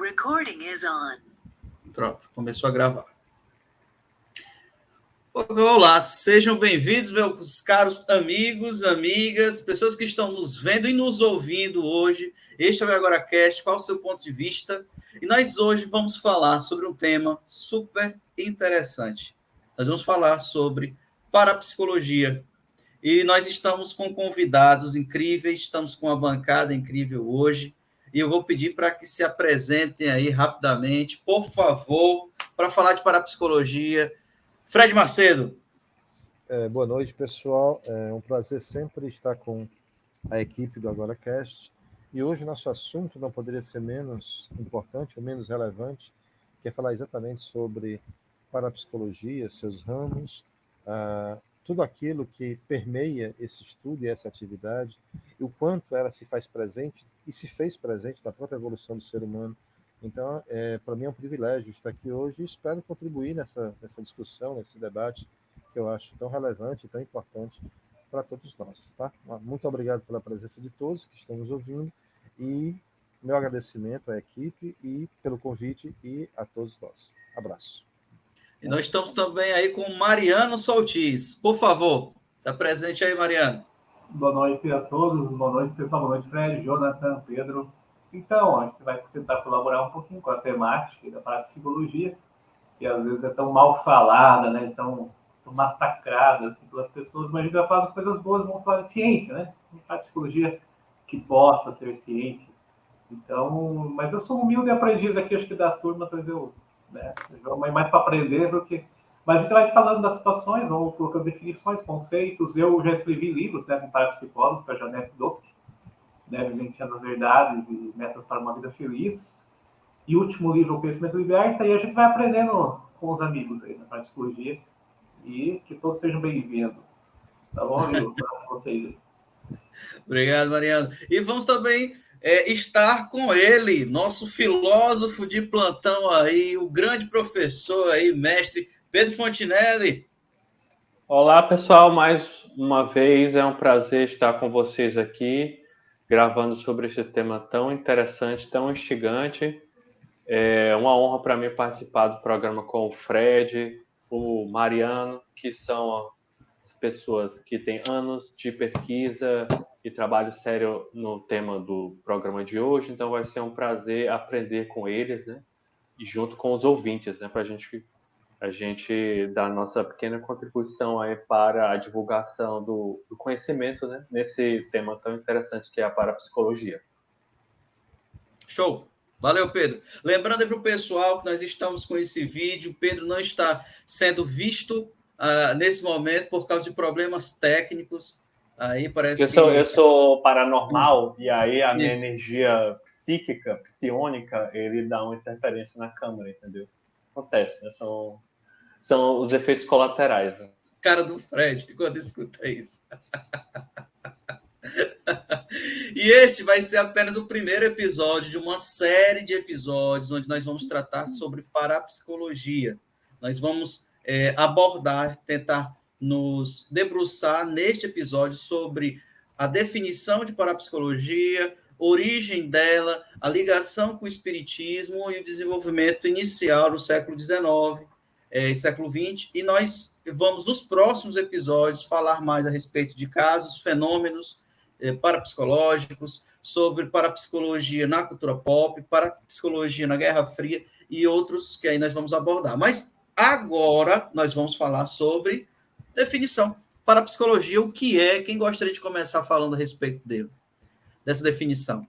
recording is on. Pronto, começou a gravar. Olá, sejam bem-vindos, meus caros amigos, amigas, pessoas que estão nos vendo e nos ouvindo hoje. Este é o AgoraCast, qual é o seu ponto de vista? E nós hoje vamos falar sobre um tema super interessante. Nós vamos falar sobre parapsicologia. E nós estamos com convidados incríveis, estamos com uma bancada incrível hoje. E eu vou pedir para que se apresentem aí rapidamente, por favor, para falar de parapsicologia. Fred Macedo. Boa noite, pessoal. É um prazer sempre estar com a equipe do AgoraCast. E hoje o nosso assunto não poderia ser menos importante ou menos relevante, que é falar exatamente sobre parapsicologia, seus ramos, tudo aquilo que permeia esse estudo e essa atividade, e o quanto ela se faz presente e se fez presente na própria evolução do ser humano. Então, para mim é um privilégio estar aqui hoje e espero contribuir nessa discussão, nesse debate, que eu acho tão relevante e tão importante para todos nós. Tá? Muito obrigado pela presença de todos que estão nos ouvindo e meu agradecimento à equipe e pelo convite e a todos nós. Abraço. E nós estamos também aí com Mariano Soltis. Por favor, se apresente aí, Mariano. Boa noite a todos, boa noite, pessoal, boa noite, Fred, Jonathan, Pedro. Então, a gente vai tentar colaborar um pouquinho com a temática da parapsicologia, que às vezes é tão mal falada, né, tão massacrada assim, pelas pessoas, mas a gente vai falar das coisas boas, vamos falar de ciência, né? Parapsicologia que possa ser ciência. Então, mas eu sou humilde aprendiz aqui, acho que da turma, talvez eu vou mais para aprender do que... Mas a gente vai falando das situações, vamos colocando definições, conceitos. Eu já escrevi livros, né, com parapsicólogos, para a Janete Dopp, né, Vivenciando as Verdades e Métodos para uma Vida Feliz. E o último livro, O Conhecimento Liberta, e a gente vai aprendendo com os amigos aí na parapsicologia. E que todos sejam bem-vindos. Tá bom, amigo? Para vocês aí. Obrigado, Mariano. E vamos também estar com ele, nosso filósofo de plantão aí, o grande professor aí, mestre Pedro Fontinelli. Olá, pessoal, mais uma vez é um prazer estar com vocês aqui, gravando sobre esse tema tão interessante, tão instigante. É uma honra para mim participar do programa com o Fred, o Mariano, que são as pessoas que têm anos de pesquisa e trabalho sério no tema do programa de hoje, então vai ser um prazer aprender com eles, né? E junto com os ouvintes, né? Para a gente dar a nossa pequena contribuição aí para a divulgação do conhecimento, né? Nesse tema tão interessante que é a parapsicologia. Show! Valeu, Pedro. Lembrando aí para o pessoal que nós estamos com esse vídeo, o Pedro não está sendo visto nesse momento por causa de problemas técnicos. Aí parece eu sou paranormal e aí a minha energia psíquica, psionica, ele dá uma interferência na câmera, entendeu? Acontece, né? São os efeitos colaterais. Né? Cara do Fred, quando escuta isso. E este vai ser apenas o primeiro episódio de uma série de episódios onde nós vamos tratar sobre parapsicologia. Nós vamos tentar nos debruçar neste episódio sobre a definição de parapsicologia, origem dela, a ligação com o espiritismo e o desenvolvimento inicial do século XIX e século XX. E nós vamos, nos próximos episódios, falar mais a respeito de casos, fenômenos parapsicológicos, sobre parapsicologia na cultura pop, parapsicologia na Guerra Fria e outros que aí nós vamos abordar. Mas agora nós vamos falar sobre definição. Parapsicologia, o que é? Quem gostaria de começar falando a respeito dessa definição?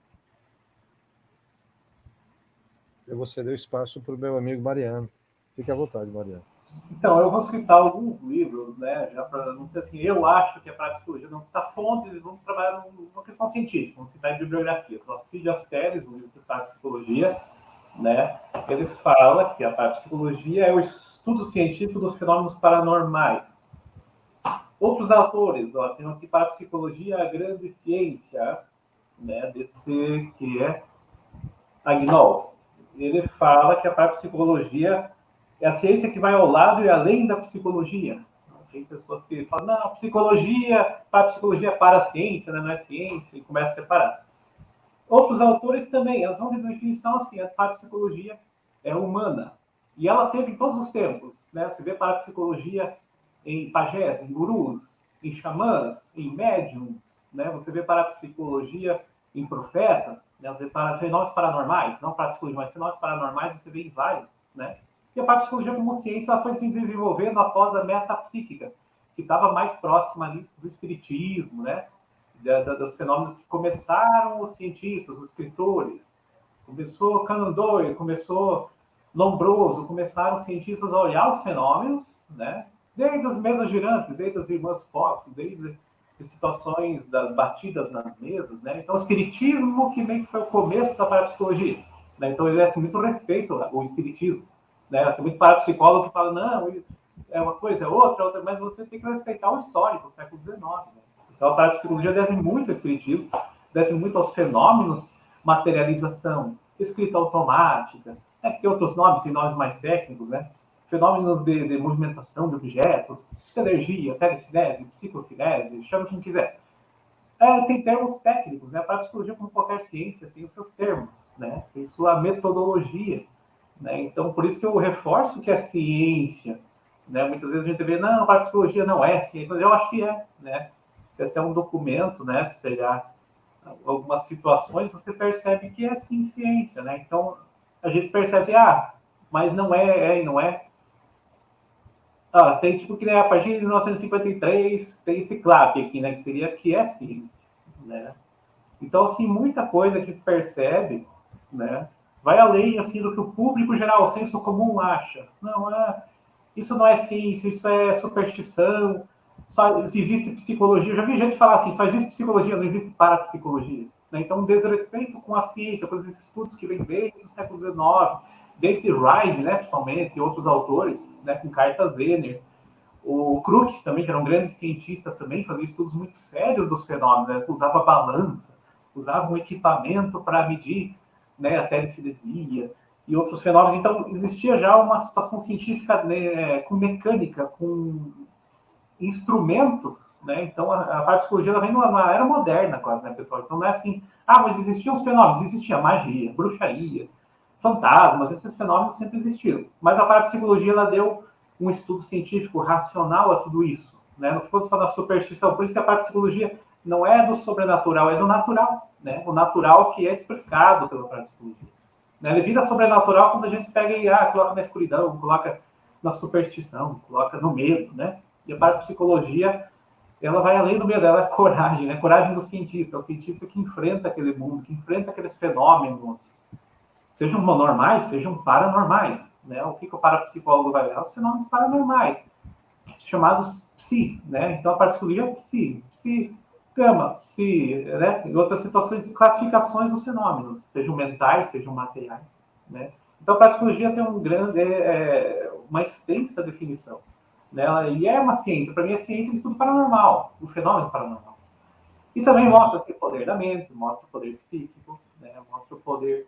Eu vou ceder o espaço para o meu amigo Mariano. Fique à vontade, Mariano. Então, eu vou citar alguns livros, né? Já para não ser assim, eu acho que a parapsicologia não citar fontes e vamos trabalhar numa questão científica, vamos citar bibliografias. O Phil Asteres, um livro de parapsicologia, né? Ele fala que a parapsicologia é o estudo científico dos fenômenos paranormais. Outros autores, tem aqui Parapsicologia, a Grande Ciência, né? Desse que é Agnol. Ele fala que a parapsicologia é a ciência que vai ao lado e além da psicologia. Tem pessoas que falam, não, parapsicologia é para a ciência, né? Não é ciência, e começa a separar. Outros autores também, elas vão ter definição assim, a parapsicologia é humana. E ela teve em todos os tempos, né? Você vê parapsicologia em pajés, em gurus, em xamãs, em médium, né? Você vê parapsicologia em profetas, né? Você vê fenômenos paranormais, não parapsicologia, mas fenômenos paranormais você vê em vários, né? E a parapsicologia como ciência ela foi se desenvolvendo após a metapsíquica, que estava mais próxima ali do espiritismo, né? Dos fenômenos que começaram os cientistas, os escritores. Começou Conan Doyle, começou Lombroso, começaram os cientistas a olhar os fenômenos, né? Desde as mesas girantes, desde as irmãs Fox, desde as situações das batidas nas mesas, né? Então, o espiritismo que meio que foi o começo da parapsicologia, né? Então, ele é assim, muito respeito ao espiritismo, né? Tem muito parapsicólogo que fala, não, é uma coisa, é outra, mas você tem que respeitar o histórico, o século XIX, né? Então, a parapsicologia deve muito ao espiritismo, deve muito aos fenômenos, materialização, escrita automática, né, que tem outros nomes, tem nomes mais técnicos, né? Fenômenos de movimentação de objetos, energia, telecinese, psicocinese, chama quem quiser. Tem termos técnicos, né? A parapsicologia, como qualquer ciência, tem os seus termos, né? Tem sua metodologia, né? Então, por isso que eu reforço que a ciência, né? Muitas vezes a gente vê, não, a parapsicologia não é ciência, mas eu acho que é, né? Tem até um documento, né? Se pegar algumas situações, você percebe que é sim ciência, né? Então, a gente percebe, mas não é e não é. Tem tipo que, né, a partir de 1953, tem esse CLAP aqui, né? Que seria que é ciência, né? Então, assim, muita coisa que percebe, né? Vai além, assim, do que o público geral, o senso comum acha. Não, isso não é ciência, isso é superstição, só existe psicologia. Eu já vi gente falar assim, só existe psicologia, não existe parapsicologia. Né? Então, um desrespeito com a ciência, com esses estudos que vêm desde o século XIX, desde Ryle, né, principalmente, e outros autores, né, com Carta Zener. O Crookes também, que era um grande cientista também, fazia estudos muito sérios dos fenômenos, né? Usava balança, usava um equipamento para medir, né, a telecinesia e outros fenômenos. Então, existia já uma situação científica, né, com mecânica, com instrumentos, né? Então, a parapsicologia ela vem numa era moderna quase, né, pessoal? Então, não é assim, mas existiam os fenômenos, existia magia, bruxaria, fantasmas, esses fenômenos sempre existiram. Mas a parapsicologia, ela deu um estudo científico racional a tudo isso, né? Não ficou só na superstição. Por isso que a parapsicologia não é do sobrenatural, é do natural, né? O natural que é explicado pela parapsicologia. Né? Ele vira sobrenatural quando a gente pega e coloca na escuridão, coloca na superstição, coloca no medo, né? E a parapsicologia, ela vai além do medo, ela é coragem, né? Coragem do cientista, o cientista que enfrenta aquele mundo, que enfrenta aqueles fenômenos, sejam normais, sejam paranormais, né? O que o parapsicólogo vai ver? Os fenômenos paranormais, chamados psi, né? Então, a parapsicologia é psi, gama, psi, né? E outras situações de classificações dos fenômenos, sejam mentais, sejam materiais, né? Então, a parapsicologia tem uma extensa definição, né? E é uma ciência, para mim é ciência de estudo paranormal, o fenômeno paranormal. E também mostra esse poder da mente, mostra o poder psíquico, né? Mostra o poder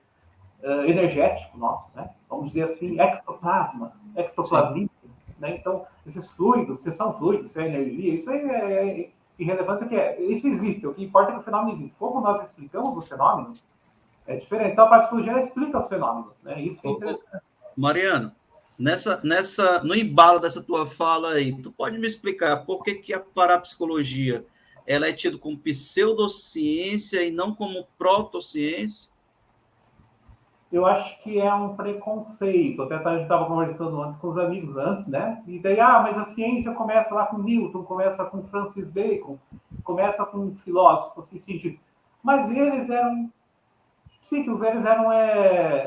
energético nosso, né? Vamos dizer assim, ectoplasmia, né? Então, esses fluidos, se são fluidos, se é energia, isso é irrelevante, isso existe, o que importa é que o fenômeno existe. Como nós explicamos os fenômenos, é diferente. Então, a parapsicologia explica os fenômenos, né? Isso que é interessante. Mariano, no embalo dessa tua fala aí, tu pode me explicar por que a parapsicologia ela é tida como pseudociência e não como protociência? Eu acho que é um preconceito. Até a gente estava conversando ontem com os amigos antes, né? E daí, mas a ciência começa lá com Newton, começa com Francis Bacon, começa com filósofos e cientistas. Mas eles eram psíquicos, eles eram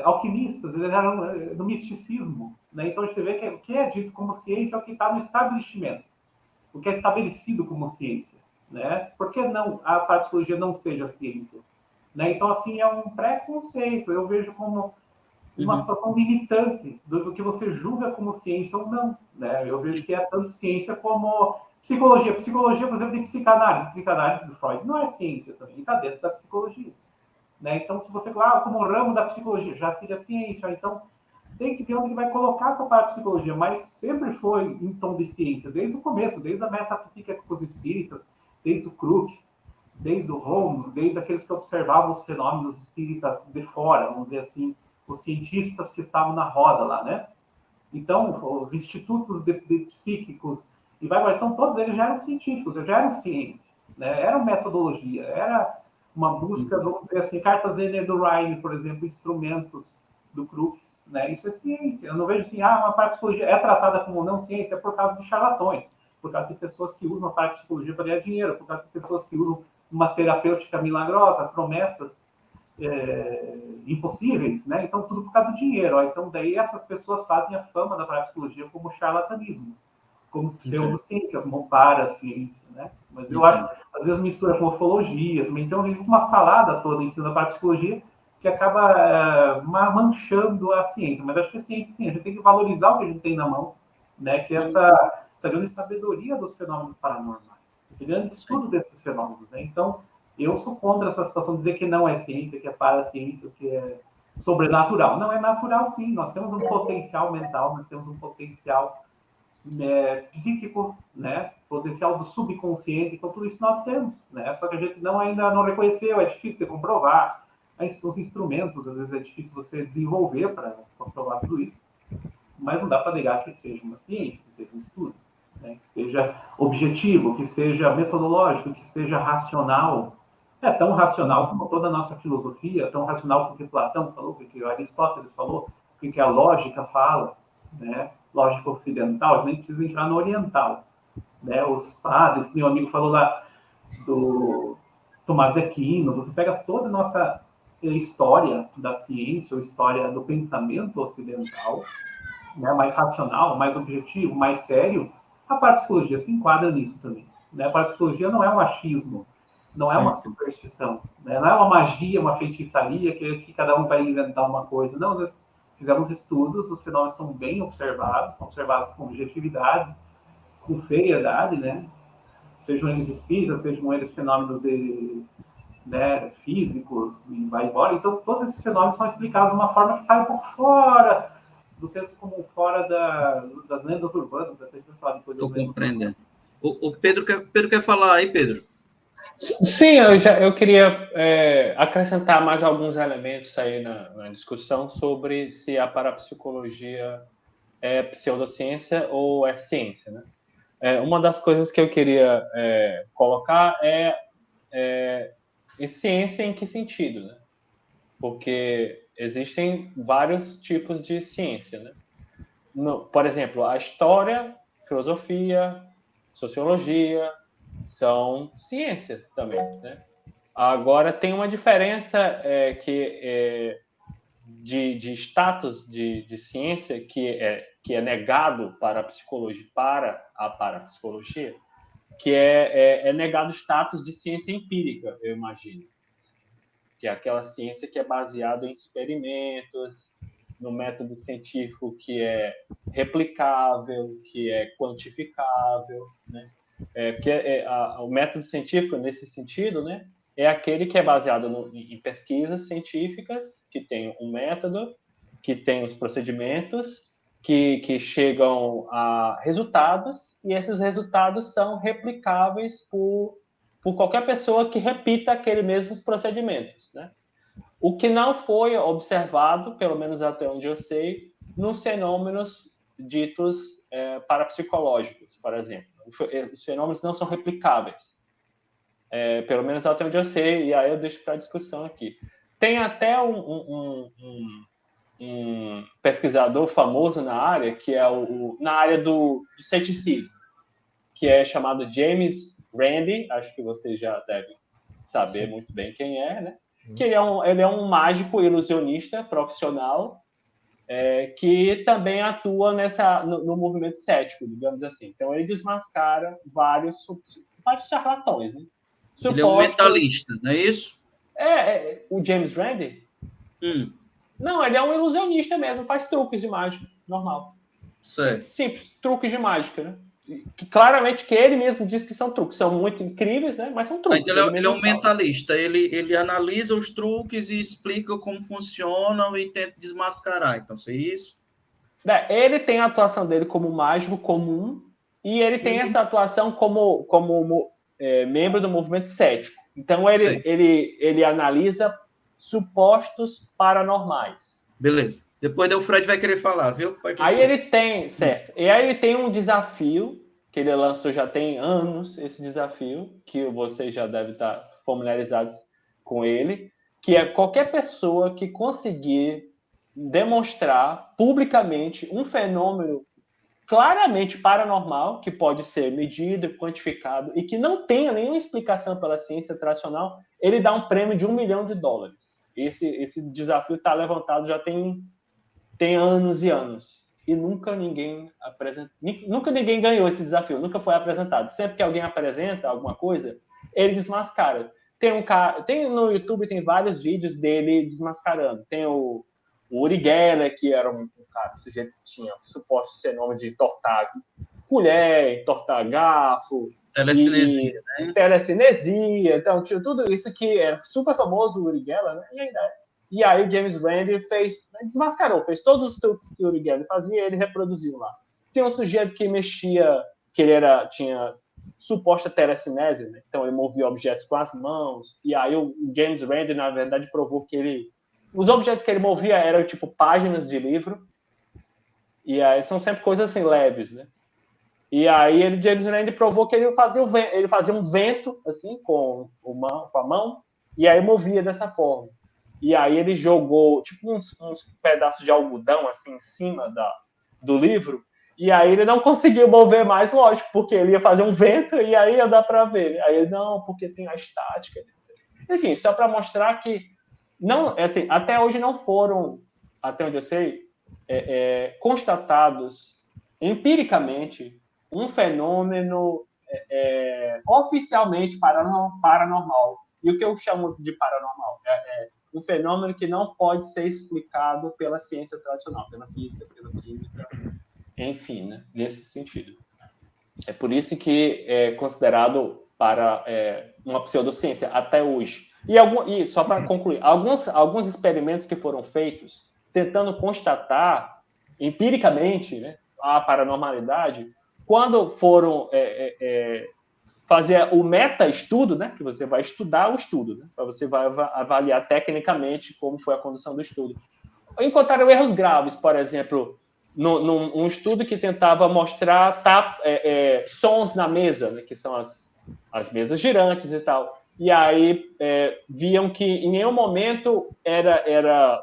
alquimistas, eles eram do misticismo. Né? Então a gente vê que o que é dito como ciência é o que está no estabelecimento, o que é estabelecido como ciência. Né? Por que não a parapsicologia não seja ciência? Né? Então, assim, é um preconceito. Eu vejo como uma situação limitante do que você julga como ciência ou não. Né? Eu vejo que é tanto ciência como psicologia. Psicologia, por exemplo, tem psicanálise. Psicanálise do Freud não é ciência também, está dentro da psicologia. Né? Então, se você como ramo da psicologia, já seria ciência. Então, tem que ver onde vai colocar essa parapsicologia, mas sempre foi em tom de ciência, desde o começo, desde a metapsíquica com os espíritas, desde o Crookes, desde o Holmes, desde aqueles que observavam os fenômenos espíritas de fora, vamos dizer assim, os cientistas que estavam na roda lá, né? Então, os institutos de psíquicos, então todos eles já eram científicos, já eram ciência, né? Era metodologia, era uma busca, vamos dizer assim, cartas Zener do Ryan, por exemplo, instrumentos do Crookes, né? Isso é ciência. Eu não vejo assim, uma parapsicologia é tratada como não ciência, é por causa de charlatões, por causa de pessoas que usam a parapsicologia para ganhar dinheiro, por causa de pessoas que usam uma terapêutica milagrosa, promessas impossíveis, né? Então, tudo por causa do dinheiro. Ó. Então, daí essas pessoas fazem a fama da parapsicologia como charlatanismo, como pseudociência, como paraciência, né? Mas eu acho, às vezes, mistura com ufologia também. Então, existe uma salada toda em cima da parapsicologia que acaba manchando a ciência. Mas acho que a ciência, sim, a gente tem que valorizar o que a gente tem na mão, né? Que é essa grande sabedoria dos fenômenos paranormais, esse grande estudo desses fenômenos, né? Então, eu sou contra essa situação de dizer que não é ciência, que é paraciência, que é sobrenatural. Não, é natural, sim. Nós temos um potencial mental, nós temos um potencial psíquico, né? Potencial do subconsciente. Então, tudo isso nós temos, né? Só que a gente ainda não reconheceu, é difícil de comprovar. Os instrumentos, às vezes, é difícil você desenvolver para comprovar tudo isso. Mas não dá para negar que seja uma ciência, que seja um estudo, né? Que seja objetivo, que seja metodológico, que seja racional. É tão racional como toda a nossa filosofia, tão racional como o que Platão falou, o que Aristóteles falou, o que a lógica fala, né? Lógica ocidental, a gente nem precisa entrar no oriental, né? Os padres, que meu amigo falou lá do Tomás de Aquino, você pega toda a nossa história da ciência, ou história do pensamento ocidental, né? Mais racional, mais objetivo, mais sério, a parapsicologia se enquadra nisso também, né? A parapsicologia não é um achismo, não é uma superstição, né? Não é uma magia, uma feitiçaria que cada um vai inventar uma coisa. Não, nós fizemos estudos, os fenômenos são bem observados, são observados com objetividade, com seriedade, né? Sejam eles espíritas, sejam eles fenômenos físicos, e vai embora. Então, todos esses fenômenos são explicados de uma forma que sai um pouco fora do senso comum, fora das lendas urbanas. Até a gente vai falar depois. Estou compreendendo. O Pedro quer falar aí, Pedro? Sim, eu queria acrescentar mais alguns elementos aí na discussão sobre se a parapsicologia é pseudociência ou é ciência, né? Uma das coisas que eu queria colocar é ciência em que sentido, né? Porque existem vários tipos de ciência, né? Por exemplo, a história, filosofia, sociologia são ciência também, né? Agora, tem uma diferença de status de ciência que é negado para a parapsicologia, que é negado o status de ciência empírica, eu imagino. Que é aquela ciência que é baseada em experimentos, no método científico que é replicável, que é quantificável, né? Porque o método científico, nesse sentido, né, é aquele que é baseado em pesquisas científicas, que tem um método, que tem os procedimentos, que chegam a resultados, e esses resultados são replicáveis por qualquer pessoa que repita aqueles mesmos procedimentos, né? O que não foi observado, pelo menos até onde eu sei, nos fenômenos ditos parapsicológicos, por exemplo. Os fenômenos não são replicáveis, pelo menos até onde eu sei, e aí eu deixo para a discussão aqui. Tem até um pesquisador famoso na área, que é na área do ceticismo, que é chamado James Randi, acho que vocês já devem saber muito bem quem é, né? Que ele é um mágico ilusionista profissional, que também atua no movimento cético, digamos assim. Então, ele desmascara vários charlatões, né? Ele é um mentalista, não é isso? O James Randi? Não, ele é um ilusionista mesmo, faz truques de mágica, normal. Certo. Simples, truques de mágica, né? Que claramente que ele mesmo diz que são truques, são muito incríveis, né? Mas são truques. Então, ele é um mentalista, ele analisa os truques e explica como funcionam e tenta desmascarar. Então, seria isso? Ele tem a atuação dele como mágico comum e ele tem essa atuação como membro do movimento cético. Então, ele analisa supostos paranormais. Beleza. Depois o Fred vai querer falar, viu? Aí ele tem, certo. E aí ele tem um desafio, que ele lançou já tem anos, esse desafio, que vocês já devem estar familiarizados com ele, que é qualquer pessoa que conseguir demonstrar publicamente um fenômeno claramente paranormal, que pode ser medido, quantificado, e que não tenha nenhuma explicação pela ciência tradicional, ele dá um prêmio de $1 milhão. Esse desafio está levantado já tem anos e anos. E nunca ninguém ganhou esse desafio, nunca foi apresentado. Sempre que alguém apresenta alguma coisa, ele desmascara. No YouTube tem vários vídeos dele desmascarando. Tem o Uri Geller, que era um sujeito que tinha suposto ser nome de entortar colher, entortar garfo. Telecinesia, né? Telecinesia. Então, tinha tudo isso que é super famoso, o Uri Geller, né? E ainda é. E aí o James Randi desmascarou, fez todos os truques que o Uri Geller fazia, ele reproduziu lá. Tinha um sujeito que mexia, que ele tinha suposta telecinese, né? Então ele movia objetos com as mãos, e aí o James Randi, na verdade, provou que os objetos que ele movia eram tipo páginas de livro, e aí são sempre coisas assim leves, né? E aí James Randi provou que ele fazia um vento assim com a mão, e aí movia dessa forma. E aí ele jogou tipo uns pedaços de algodão assim em cima do livro, e aí ele não conseguiu mover mais, lógico, porque ele ia fazer um vento e aí ia dar para ver. Aí ele, não, porque tem a estática. Enfim, só para mostrar que não, assim, até hoje não foram, até onde eu sei, constatados empiricamente um fenômeno oficialmente paranormal. E o que eu chamo de paranormal um fenômeno que não pode ser explicado pela ciência tradicional, pela física, pela química, enfim, né? Nesse sentido. É por isso que é considerado para uma pseudociência até hoje. E só para concluir, alguns experimentos que foram feitos tentando constatar empiricamente, né, a paranormalidade, quando foram fazer o meta-estudo, né, que você vai estudar o estudo, né, para você vai avaliar tecnicamente como foi a condução do estudo. Encontraram erros graves, por exemplo, num estudo que tentava mostrar sons na mesa, né, que são as mesas girantes e tal. E aí viam que em nenhum momento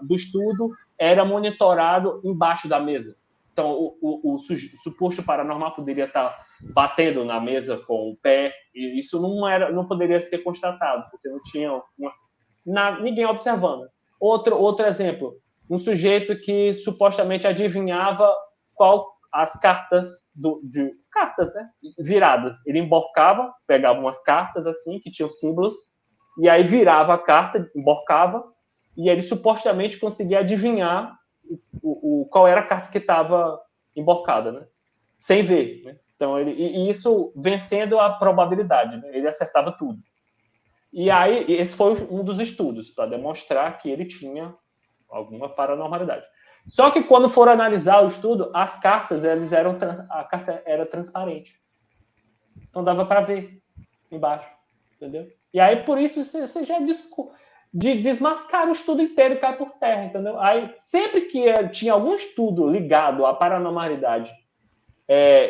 do estudo era monitorado embaixo da mesa. Então, o suposto paranormal poderia estar batendo na mesa com o pé, e isso não poderia ser constatado, porque não tinha ninguém observando. Outro exemplo, um sujeito que supostamente adivinhava qual as cartas cartas, né, viradas. Ele emborcava, pegava umas cartas assim que tinham símbolos, e aí virava a carta, emborcava, e ele supostamente conseguia adivinhar qual era a carta que estava emborcada, né? Sem ver, né? Então e isso vencendo a probabilidade, né? Ele acertava tudo. E aí esse foi um dos estudos para demonstrar que ele tinha alguma paranormalidade. Só que quando foram analisar o estudo, as cartas a carta era transparente, então dava para ver embaixo, entendeu? E aí por isso você já desmascara o estudo inteiro e cai por terra, entendeu? Aí sempre que tinha algum estudo ligado à paranormalidade,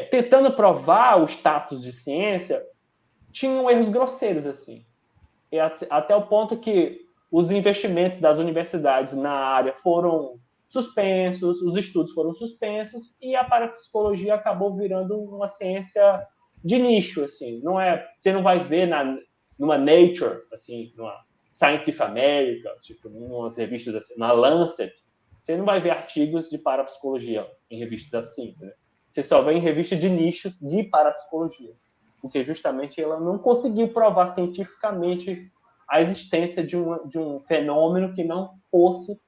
tentando provar o status de ciência, tinham erros grosseiros assim, e até o ponto que os investimentos das universidades na área foram suspensos, os estudos foram suspensos e a parapsicologia acabou virando uma ciência de nicho, assim. Você não vai ver numa Nature, assim, numa Scientific American, tipo, umas revistas assim, na Lancet, você não vai ver artigos de parapsicologia em revistas assim, né? Você só vê em revista de nichos de parapsicologia, porque justamente ela não conseguiu provar cientificamente a existência de um fenômeno que não fosse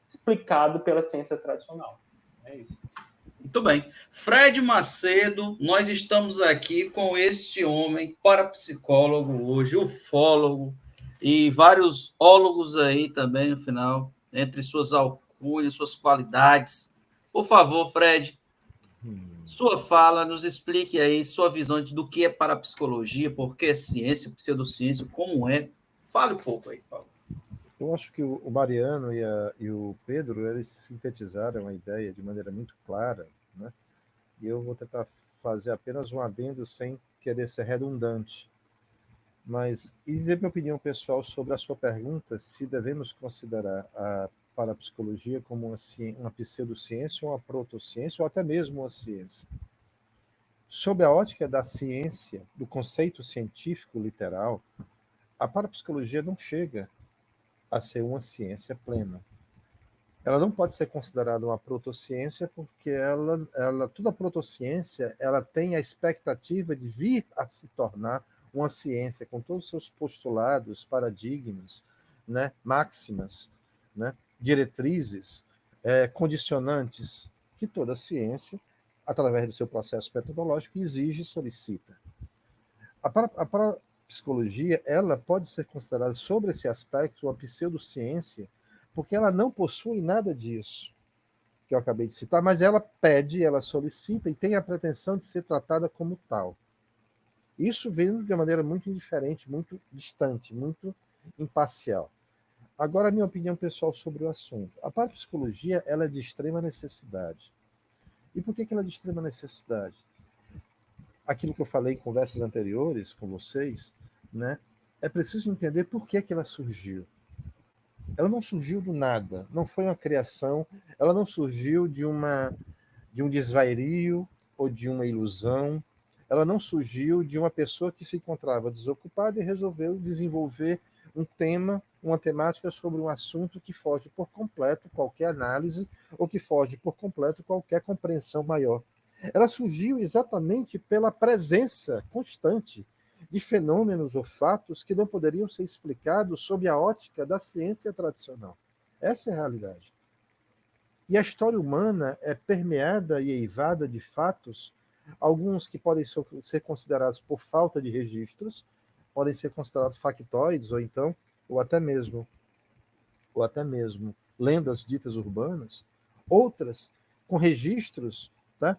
explicado pela ciência tradicional. É isso. Muito bem. Fred Macedo, nós estamos aqui com este homem, parapsicólogo hoje, ufólogo, e vários ólogos aí também no final, entre suas alcunhas, suas qualidades. Por favor, Fred, sua fala, nos explique aí sua visão do que é parapsicologia, por que é ciência, pseudociência, como é Fale um pouco aí, Paulo. Eu acho que o Mariano e o Pedro, eles sintetizaram a ideia de maneira muito clara, né? E eu vou tentar fazer apenas um adendo sem querer ser redundante. Mas, e dizer minha opinião pessoal sobre a sua pergunta, se devemos considerar a parapsicologia como uma pseudociência, uma protociência, ou até mesmo uma ciência. Sob a ótica da ciência, do conceito científico literal, a parapsicologia não chega a ser uma ciência plena. Ela não pode ser considerada uma protociência porque toda protociência ela tem a expectativa de vir a se tornar uma ciência com todos os seus postulados, paradigmas, né, máximas, né, diretrizes, condicionantes que toda ciência, através do seu processo metodológico, exige e solicita. A parapsicologia ela pode ser considerada, sobre esse aspecto, uma pseudociência, porque ela não possui nada disso que eu acabei de citar, mas ela pede, ela solicita e tem a pretensão de ser tratada como tal. Isso vem de uma maneira muito indiferente, muito distante, muito imparcial. Agora, a minha opinião pessoal sobre o assunto. A parapsicologia ela é de extrema necessidade. E por que ela é de extrema necessidade? Aquilo que eu falei em conversas anteriores com vocês, né? É preciso entender por que ela surgiu. Ela não surgiu do nada, não foi uma criação, ela não surgiu de um desvario ou de uma ilusão, ela não surgiu de uma pessoa que se encontrava desocupada e resolveu desenvolver um tema, uma temática sobre um assunto que foge por completo qualquer análise ou que foge por completo qualquer compreensão maior. Ela surgiu exatamente pela presença constante de fenômenos ou fatos que não poderiam ser explicados sob a ótica da ciência tradicional. Essa é a realidade. E a história humana é permeada e eivada de fatos, alguns que podem ser considerados por falta de registros, podem ser considerados factoides, ou até mesmo lendas ditas urbanas, outras com registros, tá,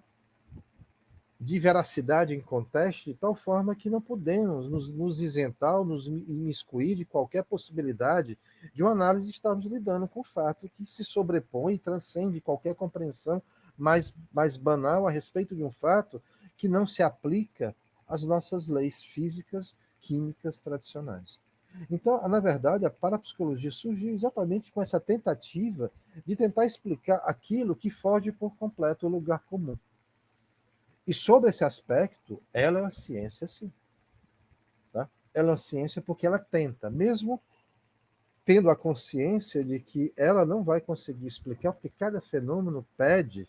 de veracidade em contexto, de tal forma que não podemos nos isentar ou nos imiscuir de qualquer possibilidade de uma análise de estarmos lidando com o fato que se sobrepõe e transcende qualquer compreensão mais banal a respeito de um fato que não se aplica às nossas leis físicas, químicas tradicionais. Então, na verdade, a parapsicologia surgiu exatamente com essa tentativa de tentar explicar aquilo que foge por completo do lugar comum. E sobre esse aspecto, ela é uma ciência, sim. Tá? Ela é uma ciência porque ela tenta, mesmo tendo a consciência de que ela não vai conseguir explicar, porque cada fenômeno pede,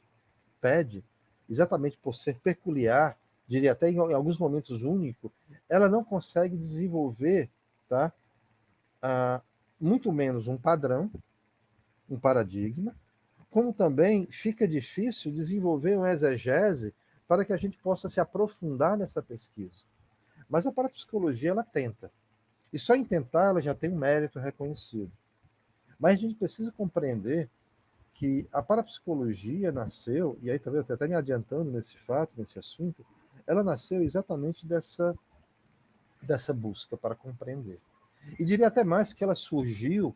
exatamente por ser peculiar, diria até em alguns momentos único, ela não consegue desenvolver, tá, muito menos um padrão, um paradigma, como também fica difícil desenvolver uma exegese para que a gente possa se aprofundar nessa pesquisa. Mas a parapsicologia, ela tenta. E só em tentar, ela já tem um mérito reconhecido. Mas a gente precisa compreender que a parapsicologia nasceu, e aí também eu estou até me adiantando nesse fato, nesse assunto, ela nasceu exatamente dessa busca para compreender. E diria até mais que ela surgiu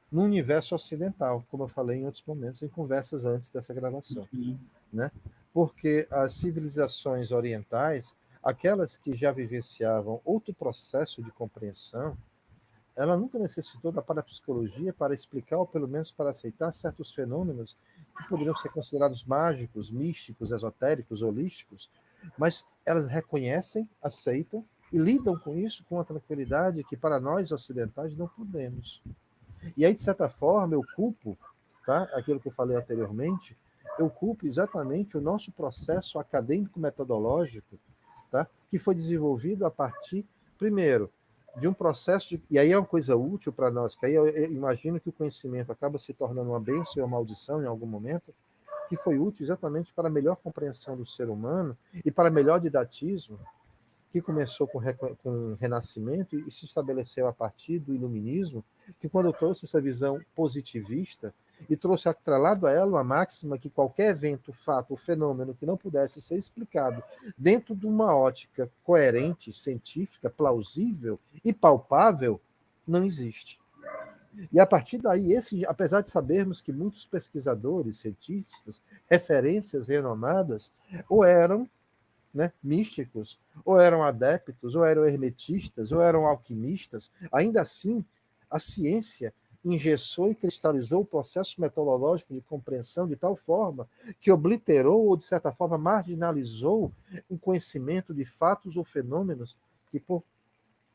no universo ocidental, como eu falei em outros momentos, em conversas antes dessa gravação. Né? Porque as civilizações orientais, aquelas que já vivenciavam outro processo de compreensão, ela nunca necessitou da parapsicologia para explicar, ou pelo menos para aceitar, certos fenômenos que poderiam ser considerados mágicos, místicos, esotéricos, holísticos, mas elas reconhecem, aceitam e lidam com isso com uma tranquilidade que para nós ocidentais não podemos. E aí, de certa forma, eu culpo, tá, aquilo que eu falei anteriormente, eu culpo exatamente o nosso processo acadêmico-metodológico, tá, que foi desenvolvido a partir, primeiro, de um processo, e aí é uma coisa útil para nós, que aí eu imagino que o conhecimento acaba se tornando uma bênção e uma maldição em algum momento, que foi útil exatamente para a melhor compreensão do ser humano e para melhor didatismo, que começou com o Renascimento e se estabeleceu a partir do Iluminismo, que quando trouxe essa visão positivista e trouxe atrelado a ela uma máxima que qualquer evento, fato ou fenômeno que não pudesse ser explicado dentro de uma ótica coerente, científica, plausível e palpável, não existe. E a partir daí, apesar de sabermos que muitos pesquisadores, cientistas, referências renomadas, ou eram, né, místicos, ou eram adeptos, ou eram hermetistas, ou eram alquimistas, ainda assim, a ciência engessou e cristalizou o processo metodológico de compreensão de tal forma que obliterou ou, de certa forma, marginalizou um conhecimento de fatos ou fenômenos que, por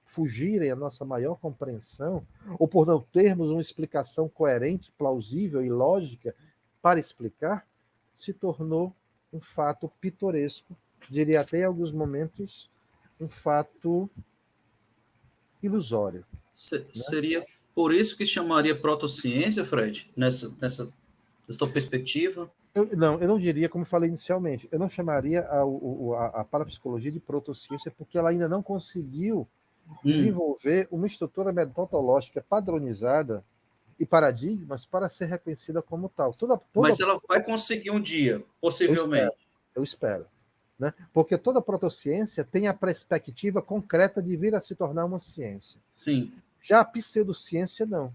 fugirem à nossa maior compreensão, ou por não termos uma explicação coerente, plausível e lógica para explicar, se tornou um fato pitoresco, diria até em alguns momentos um fato ilusório. Né? Seria por isso que chamaria protociência, Fred, nessa tua perspectiva? Eu não diria, como falei inicialmente, eu não chamaria a parapsicologia de protociência, porque ela ainda não conseguiu desenvolver uma estrutura metodológica padronizada e paradigmas para ser reconhecida como tal. Mas ela vai conseguir um dia, possivelmente. Eu espero. Né? Porque toda protociência tem a perspectiva concreta de vir a se tornar uma ciência. Sim. Já a pseudociência, não.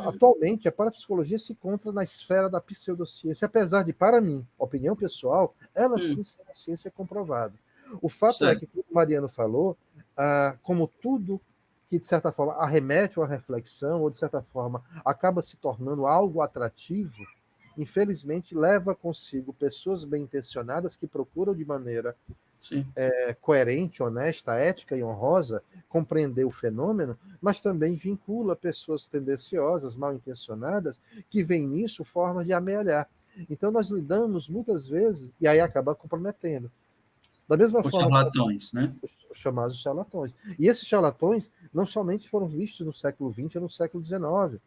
Atualmente, a parapsicologia se encontra na esfera da pseudociência, apesar de, para mim, opinião pessoal, ela sim ser uma ciência comprovada. O fato é que, como o Mariano falou, como tudo que, de certa forma, arremete a uma reflexão, ou, de certa forma, acaba se tornando algo atrativo, infelizmente, leva consigo pessoas bem-intencionadas que procuram de maneira coerente, honesta, ética e honrosa compreender o fenômeno, mas também vincula pessoas tendenciosas, mal-intencionadas, que veem nisso forma de amealhar. Então, nós lidamos muitas vezes, e aí acaba comprometendo. Da mesma os forma, charlatões, né? Os chamados charlatões. E esses charlatões não somente foram vistos no século XX ou no século XIX.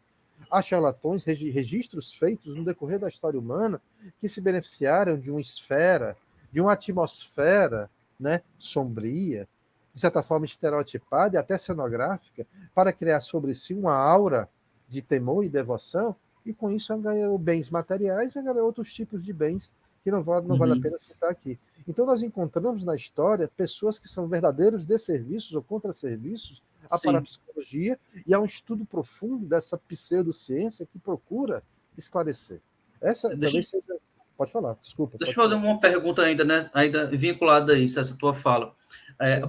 Há charlatões, registros feitos no decorrer da história humana que se beneficiaram de uma esfera, de uma atmosfera, né, sombria, de certa forma estereotipada e até cenográfica, para criar sobre si uma aura de temor e devoção, e com isso ganhou bens materiais e ganhou outros tipos de bens que não vale a pena citar aqui. Então nós encontramos na história pessoas que são verdadeiros desserviços ou contrasserviços à parapsicologia, e há um estudo profundo dessa pseudociência que procura esclarecer. Essa talvez seja... Pode falar, desculpa. Deixa eu fazer uma pergunta ainda, né? Ainda vinculada a isso, essa tua fala.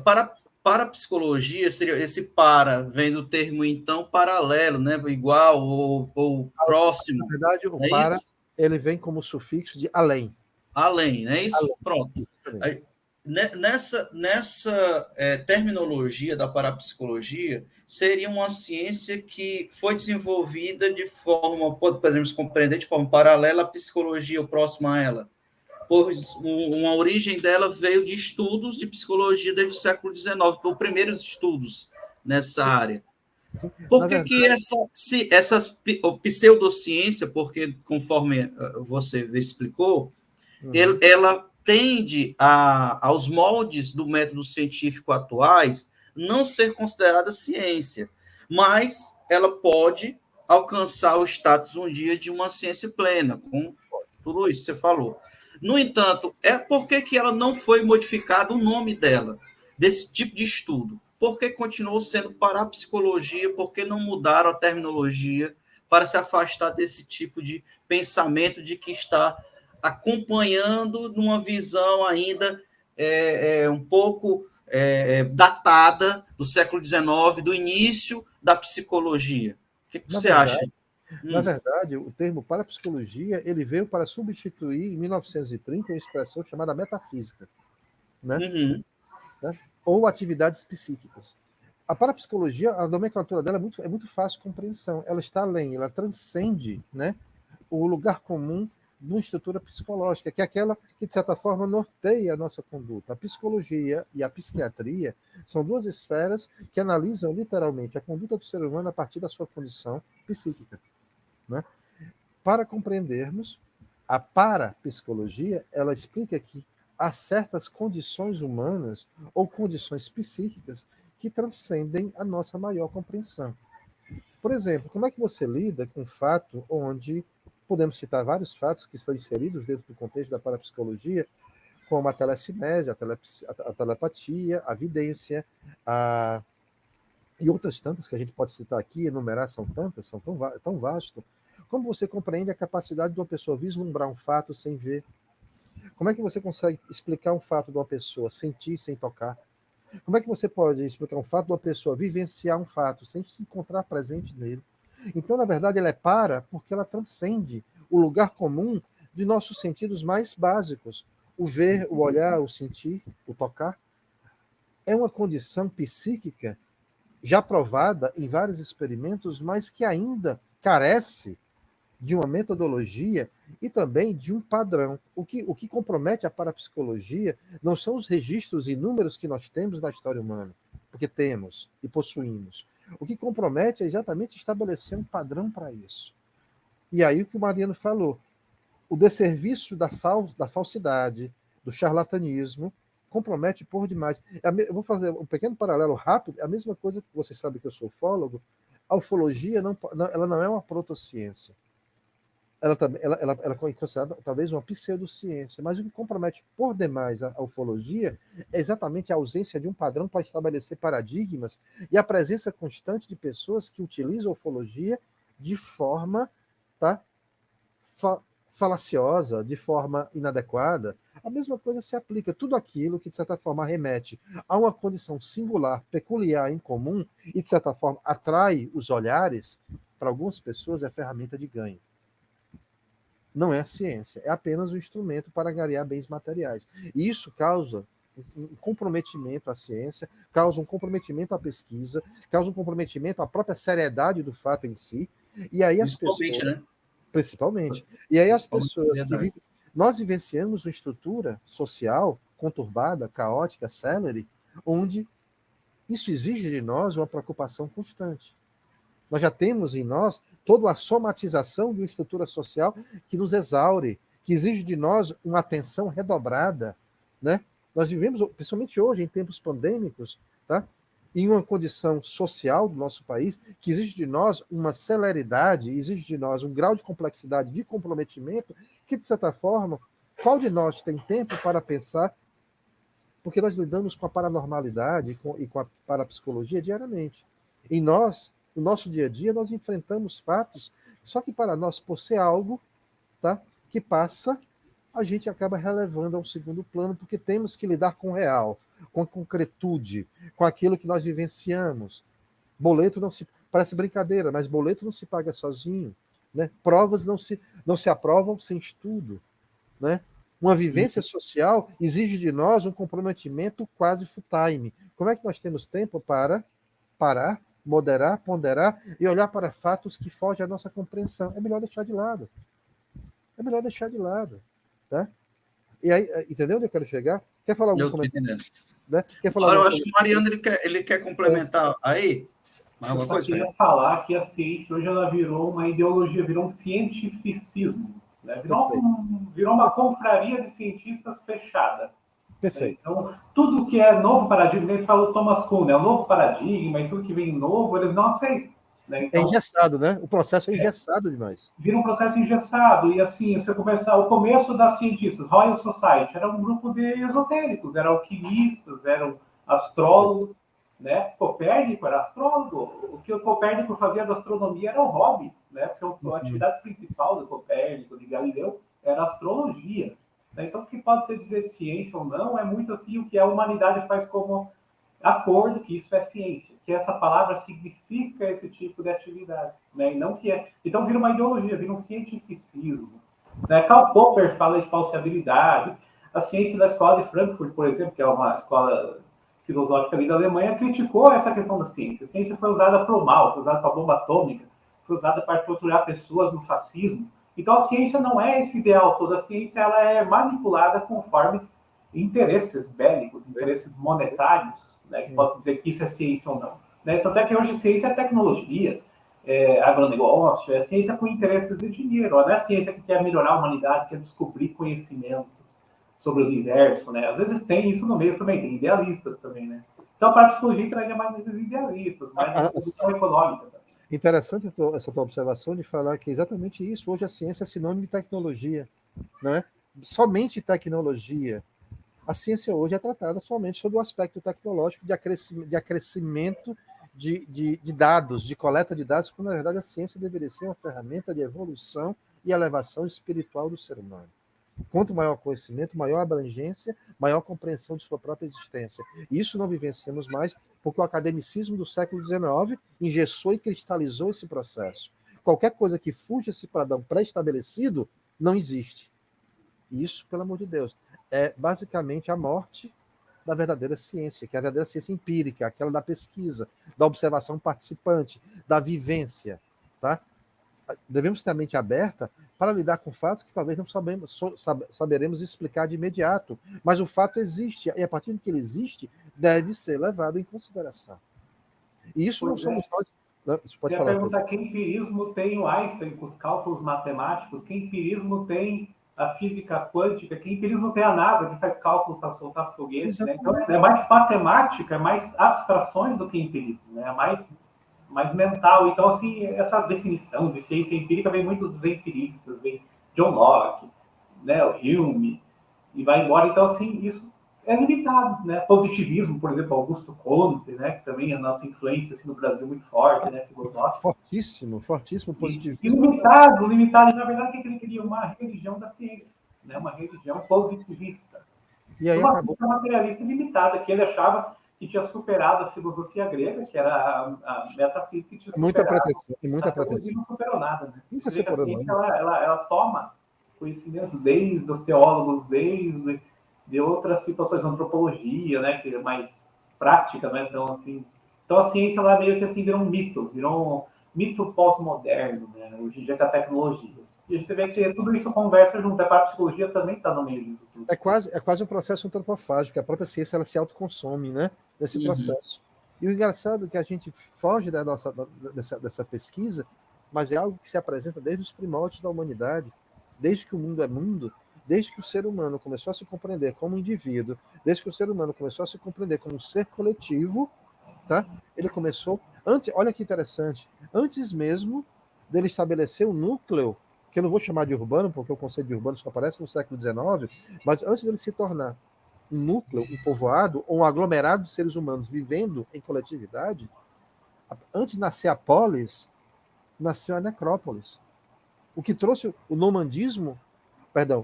Para a psicologia, seria esse vem do termo, então, paralelo, né? Igual ou próximo. Na verdade, o para, ele vem como sufixo de além. Além, não é isso? Além. Pronto. Nessa terminologia da parapsicologia, seria uma ciência que foi desenvolvida de forma, podemos compreender, de forma paralela à psicologia próxima a ela. Pois uma origem dela veio de estudos de psicologia desde o século XIX, os primeiros estudos nessa área. Por que essa pseudociência, porque, conforme você explicou, ela tende aos moldes do método científico atuais não ser considerada ciência, mas ela pode alcançar o status um dia de uma ciência plena, com tudo isso que você falou. No entanto, por que ela não foi modificado o nome dela, desse tipo de estudo? Por que continuou sendo parapsicologia? Por que não mudaram a terminologia para se afastar desse tipo de pensamento de que está acompanhando numa visão ainda um pouco datada do século XIX, do início da psicologia? O que você acha? Na verdade, o termo parapsicologia ele veio para substituir, em 1930, uma expressão chamada metafísica, né? Né? Ou atividades psíquicas. A parapsicologia, a nomenclatura dela é muito fácil de compreensão. Ela está além, ela transcende, né, o lugar comum de uma estrutura psicológica, que é aquela que, de certa forma, norteia a nossa conduta. A psicologia e a psiquiatria são duas esferas que analisam literalmente a conduta do ser humano a partir da sua condição psíquica. Né? Para compreendermos, a parapsicologia, ela explica que há certas condições humanas ou condições psíquicas que transcendem a nossa maior compreensão. Por exemplo, como é que você lida com um fato onde podemos citar vários fatos que estão inseridos dentro do contexto da parapsicologia, como a telecinese, a telepatia, a vidência, a e outras tantas que a gente pode citar aqui, enumerar, são tantas, são tão vasto. Como você compreende a capacidade de uma pessoa vislumbrar um fato sem ver? Como é que você consegue explicar um fato de uma pessoa sentir sem tocar? Como é que você pode explicar um fato de uma pessoa vivenciar um fato sem se encontrar presente nele? Então, na verdade, ela é porque ela transcende o lugar comum de nossos sentidos mais básicos. O ver, o olhar, o sentir, o tocar. É uma condição psíquica já provada em vários experimentos, mas que ainda carece de uma metodologia e também de um padrão. O que compromete a parapsicologia não são os registros e números que nós temos na história humana, porque temos e possuímos. O que compromete é exatamente estabelecer um padrão para isso. E aí o que o Mariano falou, o desserviço da falsidade, do charlatanismo, compromete por demais. Eu vou fazer um pequeno paralelo rápido, é a mesma coisa que você sabe que eu sou ufólogo, a ufologia ela não é uma protociência. Ela é considerada talvez uma pseudociência, mas o que compromete por demais a ufologia é exatamente a ausência de um padrão para estabelecer paradigmas e a presença constante de pessoas que utilizam a ufologia de forma, tá, falaciosa, de forma inadequada. A mesma coisa se aplica. Tudo aquilo que, de certa forma, remete a uma condição singular, peculiar, incomum e, de certa forma, atrai os olhares, para algumas pessoas é ferramenta de ganho. Não é a ciência, é apenas um instrumento para angariar bens materiais. E isso causa um comprometimento à ciência, causa um comprometimento à pesquisa, causa um comprometimento à própria seriedade do fato em si. E aí as pessoas, né? Principalmente. E aí as pessoas que vivem, nós vivenciamos uma estrutura social conturbada, caótica, célere, onde isso exige de nós uma preocupação constante. Nós já temos em nós toda a somatização de uma estrutura social que nos exaure, que exige de nós uma atenção redobrada, né? Nós vivemos, principalmente hoje, em tempos pandêmicos, tá? Em uma condição social do nosso país que exige de nós uma celeridade, exige de nós um grau de complexidade, de comprometimento, que, de certa forma, qual de nós tem tempo para pensar? Porque nós lidamos com a paranormalidade e com a parapsicologia diariamente. E nós, no nosso dia a dia, nós enfrentamos fatos, só que para nós, por ser algo, tá, que passa, a gente acaba relevando a um segundo plano, porque temos que lidar com o real, com a concretude, com aquilo que nós vivenciamos. Boleto não se... Parece brincadeira, mas boleto não se paga sozinho. Né? Provas não se aprovam sem estudo. Né? Uma vivência social exige de nós um comprometimento quase full-time. Como é que nós temos tempo para parar, moderar, ponderar e olhar para fatos que fogem à nossa compreensão? É melhor deixar de lado. É melhor deixar de lado. Tá? E aí, entendeu onde eu quero chegar? Quer falar algum comentário? Né? Quer falar Agora, eu acho que o Mariano ele quer complementar aí. Eu só queria falar que a ciência hoje ela virou uma ideologia, virou um cientificismo. Né? Virou uma confraria de cientistas fechada. Perfeito. Então, tudo que é novo paradigma, ele falou Thomas Kuhn, né? O novo paradigma e tudo que vem novo, eles não aceitam. Né? Então, é engessado, né? O processo é engessado demais. Vira um processo engessado. E assim, você começa o começo das cientistas, Royal Society, era um grupo de esotéricos, eram alquimistas, eram astrólogos. Né? Copérnico era astrólogo. O que o Copérnico fazia da astronomia era o hobby, né? Porque a atividade principal do Copérnico, de Galileu, era a astrologia. Né? Então, o que pode ser dizer de ciência ou não é muito assim o que a humanidade faz como acordo que isso é ciência, que essa palavra significa esse tipo de atividade, né? E não que é. Então vira uma ideologia, vira um cientificismo. Né? Karl Popper fala de falseabilidade. A ciência da escola de Frankfurt, por exemplo, que é uma escola filosófica ali da Alemanha, criticou essa questão da ciência. A ciência foi usada para o mal, foi usada para a bomba atômica, foi usada para torturar pessoas no fascismo. Então a ciência não é esse ideal todo. A ciência ela é manipulada conforme interesses bélicos, interesses monetários, né, que posso dizer que isso é ciência ou não. Né? Tanto é que hoje ciência é tecnologia, agronegócio, é ciência com interesses de dinheiro. Não é a ciência que quer melhorar a humanidade, quer descobrir conhecimentos sobre o universo. Né? Às vezes tem isso no meio também, tem idealistas também. Né? Então a parapsicologia traria mais esses idealistas, mais a produção econômica. Também. Interessante essa tua observação de falar que é exatamente isso. Hoje a ciência é sinônimo de tecnologia. Não é? Somente tecnologia. A ciência hoje é tratada somente sobre o aspecto tecnológico de acrescimento de dados, de coleta de dados, quando na verdade a ciência deveria ser uma ferramenta de evolução e elevação espiritual do ser humano. Quanto maior conhecimento, maior abrangência, maior compreensão de sua própria existência. E isso não vivenciamos mais porque o academicismo do século XIX engessou e cristalizou esse processo. Qualquer coisa que fuja esse padrão pré-estabelecido não existe. Isso, pelo amor de Deus, é basicamente a morte da verdadeira ciência, que é a verdadeira ciência empírica, aquela da pesquisa, da observação participante, da vivência. Tá? Devemos ter a mente aberta para lidar com fatos que talvez não saberemos explicar de imediato, mas o fato existe, e a partir de que ele existe, deve ser levado em consideração. E isso não somos nós. Não, você pode falar. Perguntar que empirismo tem o Einstein com os cálculos matemáticos, que empirismo tem a física quântica, que empirismo tem a NASA, que faz cálculo para soltar foguetes, né? Então é mais matemática, é mais abstrações do que empirismo, né? É mais mental. Então, assim, essa definição de ciência empírica vem muito dos empiristas, vem John Locke, né, o Hume, e vai embora. Então, assim, isso é limitado, né? Positivismo, por exemplo, Augusto Comte, né, que também é a nossa influência assim, no Brasil muito forte, né, filosófica. Fortíssimo positivismo. E limitado. Na verdade, o que ele queria? Uma religião da ciência, né? Uma religião positivista. E aí uma física materialista limitada, que ele achava que tinha superado a filosofia grega, que era a metafísica, que tinha superado. Muita pretensão. Não superou nada, né? Nunca superou nada. Ela toma conhecimentos desde os teólogos, desde de outras situações, antropologia, né, que é mais prática, né? Então, assim, a ciência lá meio que assim virou um mito pós-moderno, né? Hoje em dia com a tecnologia. E a gente vê que tudo isso conversa junto. A psicologia também está no meio disso tudo. É quase um processo antropofágico. A própria ciência ela se autoconsome, né? Nesse processo. E o engraçado é que a gente foge dessa pesquisa, mas é algo que se apresenta desde os primórdios da humanidade, desde que o mundo é mundo, desde que o ser humano começou a se compreender como indivíduo, desde que o ser humano começou a se compreender como um ser coletivo, tá? Ele começou olha que interessante, antes mesmo dele estabelecer o núcleo, que eu não vou chamar de urbano, porque o conceito de urbano só aparece no século XIX, mas antes dele se tornar um núcleo, um povoado, ou um aglomerado de seres humanos vivendo em coletividade, antes de nascer a polis, nasceu a necrópolis. O que trouxe o nomandismo,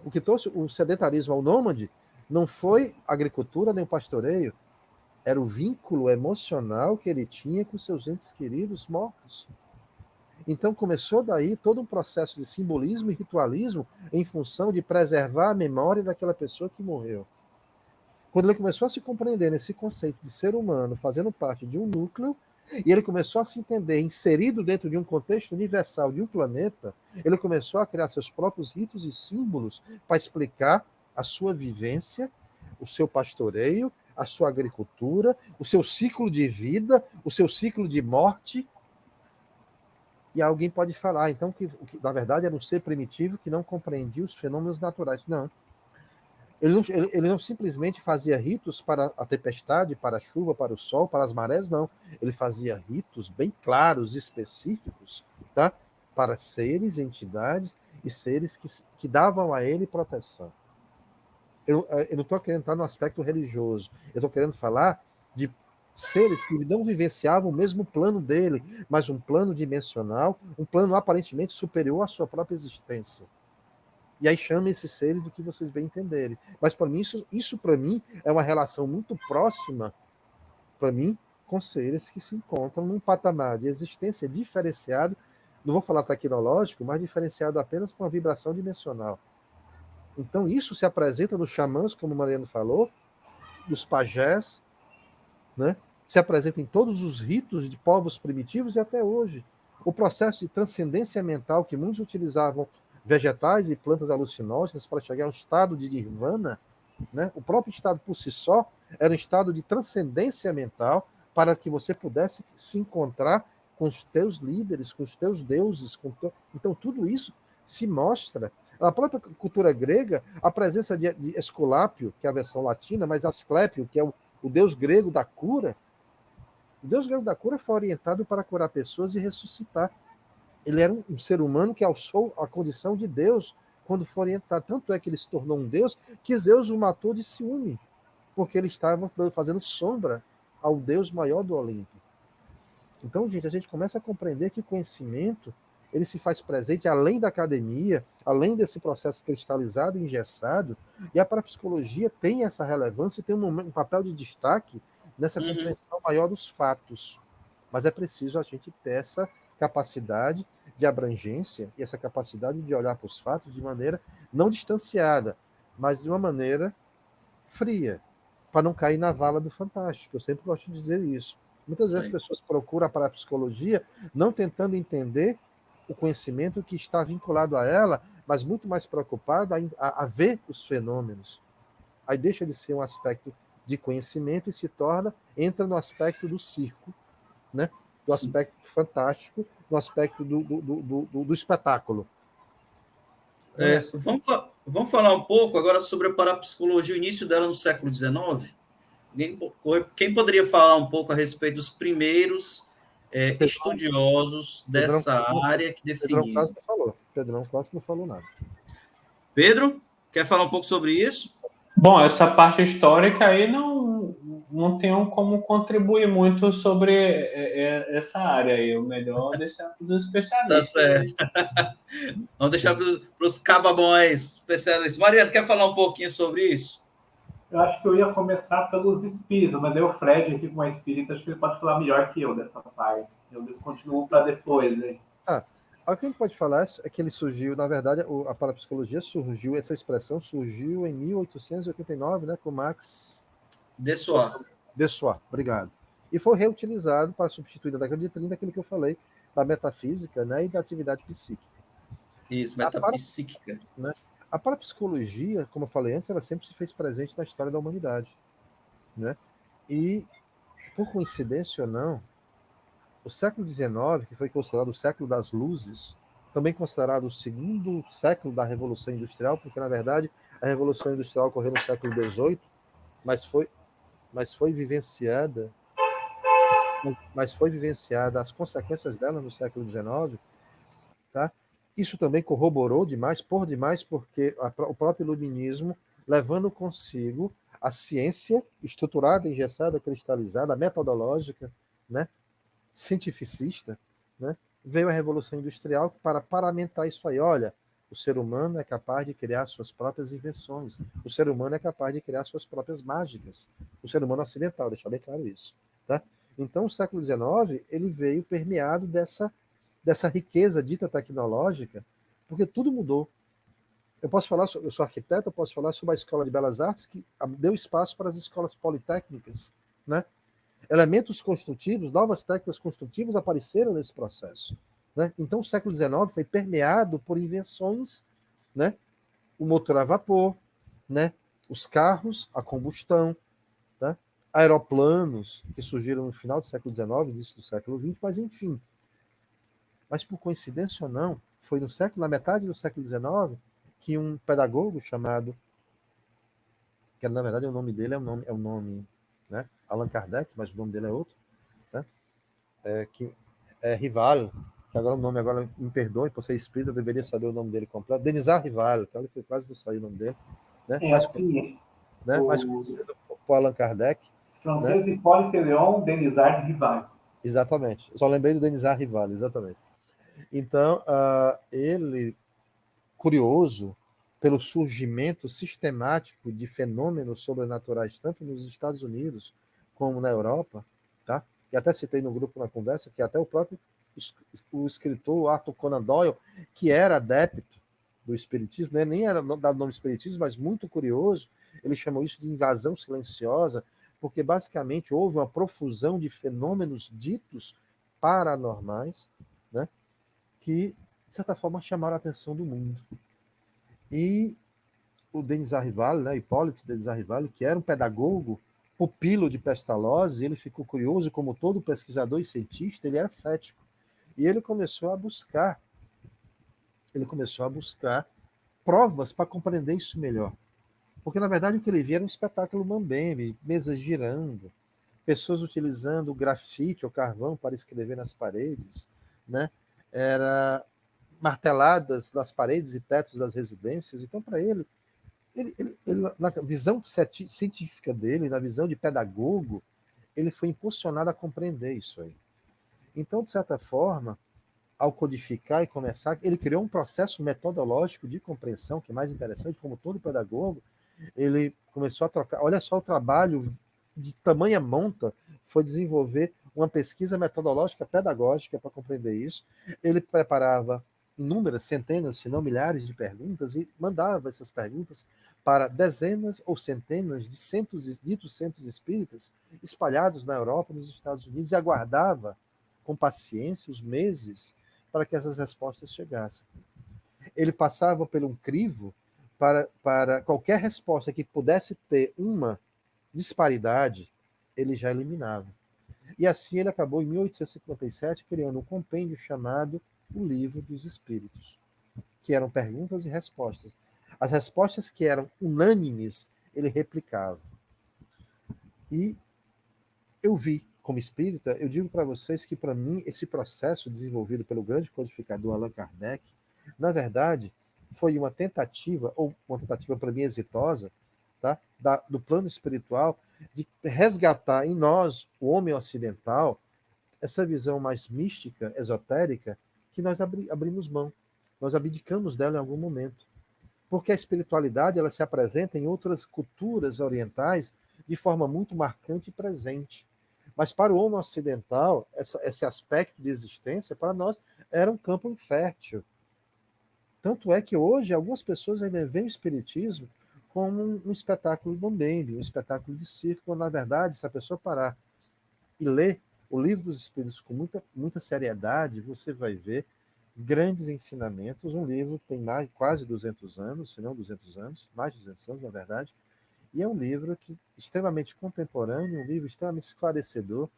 o que trouxe o sedentarismo ao nômade não foi a agricultura nem o pastoreio, era o vínculo emocional que ele tinha com seus entes queridos mortos. Então começou daí todo um processo de simbolismo e ritualismo em função de preservar a memória daquela pessoa que morreu. Quando ele começou a se compreender nesse conceito de ser humano fazendo parte de um núcleo, e ele começou a se entender inserido dentro de um contexto universal de um planeta, ele começou a criar seus próprios ritos e símbolos para explicar a sua vivência, o seu pastoreio, a sua agricultura, o seu ciclo de vida, o seu ciclo de morte. E alguém pode falar, então, que na verdade era um ser primitivo que não compreendia os fenômenos naturais. Não. Ele não simplesmente fazia ritos para a tempestade, para a chuva, para o sol, para as marés, não. Ele fazia ritos bem claros, específicos, tá? Para seres, entidades e seres que davam a ele proteção. Eu não estou querendo entrar no aspecto religioso. Eu estou querendo falar de seres que não vivenciavam o mesmo plano dele, mas um plano dimensional, um plano aparentemente superior à sua própria existência. E aí chama esses seres do que vocês bem entenderem. Mas para mim, isso para mim é uma relação muito próxima, para mim, com seres que se encontram num patamar de existência diferenciado, não vou falar tecnológico, mas diferenciado apenas com uma vibração dimensional. Então isso se apresenta nos xamãs, como o Mariano falou, dos pajés, né? Se apresenta em todos os ritos de povos primitivos e até hoje. O processo de transcendência mental que muitos utilizavam vegetais e plantas alucinógenas para chegar ao estado de nirvana, né? O próprio estado por si só era um estado de transcendência mental para que você pudesse se encontrar com os teus líderes, com os teus deuses. Então tudo isso se mostra. Na própria cultura grega, a presença de Esculápio, que é a versão latina, mas Asclépio, que é o deus grego da cura, o deus grego da cura foi orientado para curar pessoas e ressuscitar. Ele era um ser humano que alçou a condição de Deus quando foi orientado. Tanto é que ele se tornou um Deus que Zeus o matou de ciúme, porque ele estava fazendo sombra ao Deus maior do Olimpo. Então, gente, a gente começa a compreender que o conhecimento ele se faz presente além da academia, além desse processo cristalizado e engessado, e a parapsicologia tem essa relevância e tem um papel de destaque nessa compreensão maior dos fatos. Mas é preciso a gente ter essa capacidade de abrangência e essa capacidade de olhar para os fatos de maneira não distanciada, mas de uma maneira fria, para não cair na vala do fantástico. Eu sempre gosto de dizer isso. Muitas vezes as pessoas procuram a parapsicologia não tentando entender o conhecimento que está vinculado a ela, mas muito mais preocupado a ver os fenômenos. Aí deixa de ser um aspecto de conhecimento e se torna, entra no aspecto do circo, né? Do aspecto fantástico, no aspecto do espetáculo. Vamos falar um pouco agora sobre a parapsicologia, o início dela no século XIX. Quem poderia falar um pouco a respeito dos primeiros estudiosos dessa área que definiram? Pedrão quase não falou nada. Pedro, quer falar um pouco sobre isso? Bom, essa parte histórica aí não tenho como contribuir muito sobre essa área aí. O melhor deixar para os especialistas. Tá certo. Vamos deixar para os cababões, especialistas. Mariana, quer falar um pouquinho sobre isso? Eu acho que eu ia começar pelos espíritos, mas daí o Fred aqui com a espírita, acho que ele pode falar melhor que eu dessa parte. Eu continuo para depois, hein? O que a gente pode falar é que ele surgiu, na verdade, a parapsicologia surgiu, essa expressão surgiu em 1889, né, com Max Dessoir, obrigado. E foi reutilizado para substituir na década de 30 aquilo que eu falei, da metafísica, né, e da atividade psíquica. Isso, metapsíquica. A parapsicologia, como eu falei antes, ela sempre se fez presente na história da humanidade, né? E, por coincidência ou não, o século XIX, que foi considerado o século das luzes, também considerado o segundo século da Revolução Industrial, porque, na verdade, a Revolução Industrial ocorreu no século XVIII, mas foi vivenciada as consequências dela no século XIX, tá? Isso também corroborou demais, porque o próprio iluminismo, levando consigo a ciência estruturada, engessada, cristalizada, metodológica, né, cientificista, né, veio a Revolução Industrial para paramentar isso aí. Olha, o ser humano é capaz de criar suas próprias invenções. O ser humano é capaz de criar suas próprias mágicas. O ser humano ocidental, deixar bem claro isso. Tá? Então, o século XIX ele veio permeado dessa riqueza dita tecnológica, porque tudo mudou. Eu sou arquiteto, eu posso falar sobre a Escola de Belas Artes, que deu espaço para as escolas politécnicas, né? Elementos construtivos, novas técnicas construtivas apareceram nesse processo, né? Então, o século XIX foi permeado por invenções, né? O motor a vapor, né? Os carros, a combustão, né? Aeroplanos, que surgiram no final do século XIX, início do século XX, mas enfim. Mas, por coincidência ou não, foi na metade do século XIX que um pedagogo chamado, que na verdade o nome dele é o nome, né? Allan Kardec, mas o nome dele é outro, né? Que é Rival, que agora o nome agora me perdoe, por ser espírita, eu deveria saber o nome dele completo, Denisard Rival, que quase não saiu o nome dele, né? É assim, mais conhecido por Allan Kardec. Francês Hipólite Léon Denisard Rival. Exatamente, eu só lembrei do Denisard Rival, exatamente. Então, ele, curioso pelo surgimento sistemático de fenômenos sobrenaturais, tanto nos Estados Unidos como na Europa, tá? E até citei no grupo na conversa que até o próprio o escritor Arthur Conan Doyle, que era adepto do espiritismo, né? Nem era dado nome espiritismo, mas muito curioso, ele chamou isso de invasão silenciosa, porque basicamente houve uma profusão de fenômenos ditos paranormais, né? Que, de certa forma, chamaram a atenção do mundo. E o Denisard Rival, né, Hipólite Denisard Rival, que era um pedagogo, pupilo de Pestalozzi, ele ficou curioso, como todo pesquisador e cientista, ele era cético. E ele começou a buscar provas para compreender isso melhor. Porque, na verdade, o que ele via era um espetáculo mambembe, mesas girando, pessoas utilizando grafite ou carvão para escrever nas paredes, né? Era marteladas nas paredes e tetos das residências. Então, para ele, na visão científica dele, na visão de pedagogo, ele foi impulsionado a compreender isso aí. Então, de certa forma, ao codificar e começar, ele criou um processo metodológico de compreensão, que é mais interessante, como todo pedagogo, ele começou a trocar. Olha só o trabalho de tamanha monta foi desenvolver uma pesquisa metodológica pedagógica para compreender isso. Ele preparava inúmeras, centenas, se não milhares de perguntas e mandava essas perguntas para dezenas ou centenas de ditos centros espíritas espalhados na Europa e nos Estados Unidos e aguardava com paciência os meses para que essas respostas chegassem. Ele passava por um crivo para qualquer resposta que pudesse ter uma disparidade, ele já eliminava. E assim ele acabou, em 1857, criando um compêndio chamado O Livro dos Espíritos, que eram perguntas e respostas. As respostas que eram unânimes, ele replicava. E eu vi, como espírita, eu digo para vocês que, para mim, esse processo desenvolvido pelo grande codificador Allan Kardec, na verdade, foi uma tentativa, ou uma tentativa para mim exitosa, tá? Do plano espiritual, de resgatar em nós, o homem ocidental, essa visão mais mística, esotérica, que nós abrimos mão. Nós abdicamos dela em algum momento. Porque a espiritualidade ela se apresenta em outras culturas orientais de forma muito marcante e presente. Mas para o homem ocidental, esse aspecto de existência, para nós, era um campo infértil. Tanto é que hoje algumas pessoas ainda veem o espiritismo como um espetáculo bombembe, um espetáculo de circo, quando, na verdade, se a pessoa parar e ler o Livro dos Espíritos com muita seriedade, você vai ver grandes ensinamentos. Um livro que tem quase 200 anos, se não 200 anos, mais de 200 anos, na verdade, e é um livro extremamente contemporâneo, um livro extremamente esclarecedor,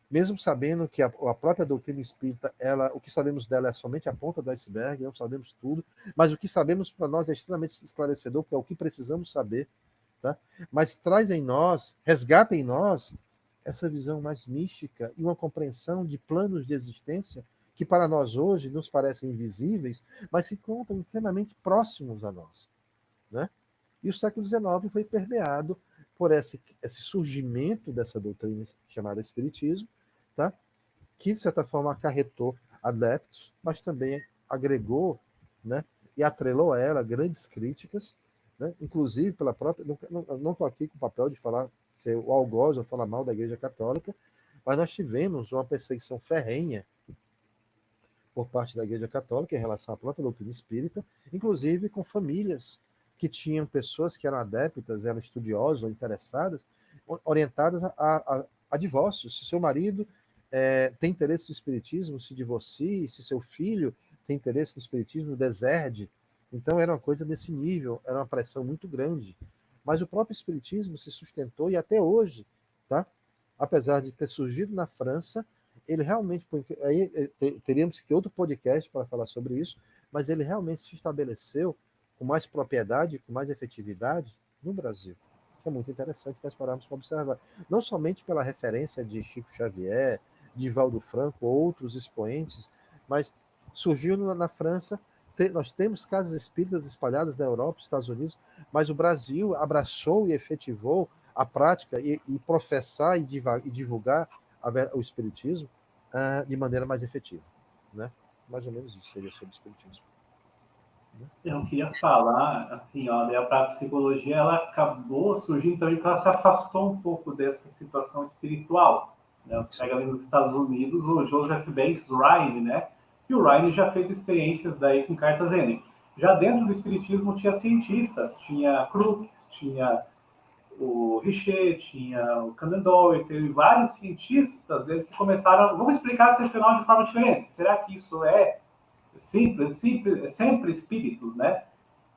mesmo sabendo que a própria doutrina espírita, o que sabemos dela é somente a ponta do iceberg, não sabemos tudo, mas o que sabemos para nós é extremamente esclarecedor, porque é o que precisamos saber, tá? Mas traz em nós, resgata em nós, essa visão mais mística e uma compreensão de planos de existência que para nós hoje nos parecem invisíveis, mas se encontram extremamente próximos a nós, né? E o século XIX foi permeado por esse surgimento dessa doutrina chamada Espiritismo, tá? Que, de certa forma, acarretou adeptos, mas também agregou, né? E atrelou a ela grandes críticas, né? Inclusive pela própria... Não estou aqui com o papel de ser o algoz ou falar mal da Igreja Católica, mas nós tivemos uma perseguição ferrenha por parte da Igreja Católica em relação à própria doutrina espírita, inclusive com famílias que tinham pessoas que eram adeptas, eram estudiosas ou interessadas, orientadas a divórcio. Se seu marido tem interesse no espiritismo, se divorcie, se seu filho tem interesse no espiritismo, deserde. Então era uma coisa desse nível, era uma pressão muito grande. Mas o próprio espiritismo se sustentou e até hoje, tá? Apesar de ter surgido na França, ele realmente, aí teríamos que ter outro podcast para falar sobre isso, mas ele realmente se estabeleceu com mais propriedade, com mais efetividade no Brasil. É muito interessante nós pararmos para observar. Não somente pela referência de Chico Xavier, de Valdo Franco, outros expoentes, mas surgiu na França, nós temos casas espíritas espalhadas na Europa, Estados Unidos, mas o Brasil abraçou e efetivou a prática e professar e divulgar o espiritismo de maneira mais efetiva, né? Mais ou menos isso seria sobre o espiritismo. Eu queria falar, assim, ó, a parapsicologia, ela acabou surgindo também porque ela se afastou um pouco dessa situação espiritual, né? Você pega ali nos Estados Unidos o Joseph Banks Rhine, né? E o Rhine já fez experiências daí com cartas Zen. Já dentro do espiritismo tinha cientistas, tinha Crookes, tinha o Richer, tinha o Conan Doyle, teve vários cientistas dele que começaram, vamos explicar esse fenômeno de forma diferente. Será que isso é sempre espíritos, né?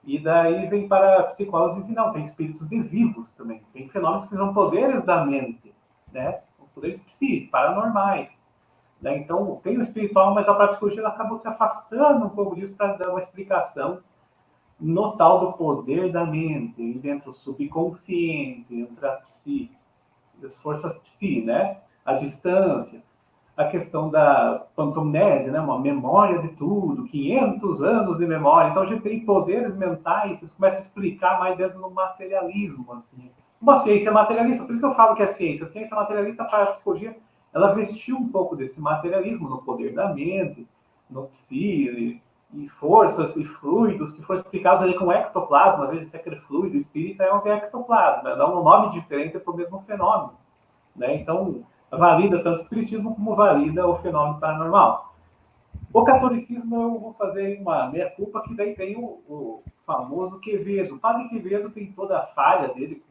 E daí vem para a psicólogos e dizem, não, tem espíritos de vivos também, tem fenômenos que são poderes da mente, né? São poderes paranormais, né? Então, tem o espiritual, mas a parapsicologia acabou se afastando um pouco disso para dar uma explicação no tal do poder da mente, entre o subconsciente, entre a psi, as forças psi, né? A distância, a questão da pantomnese, né? Uma memória de tudo, 500 anos de memória. Então, a gente tem poderes mentais, eles começam a explicar mais dentro do materialismo, assim. Uma ciência materialista, por isso que eu falo que é ciência. A ciência materialista para a psicologia ela vestiu um pouco desse materialismo no poder da mente, no psi, e forças e fluidos que foram explicados ali com ectoplasma. Às vezes aquele fluido espírita é um ectoplasma, dá um nome diferente para o mesmo fenômeno, né? Então, valida tanto o espiritismo como valida o fenômeno paranormal. O catolicismo, eu vou fazer uma meia-culpa, que daí tem o famoso Quevedo. O padre Quevedo tem toda a falha dele,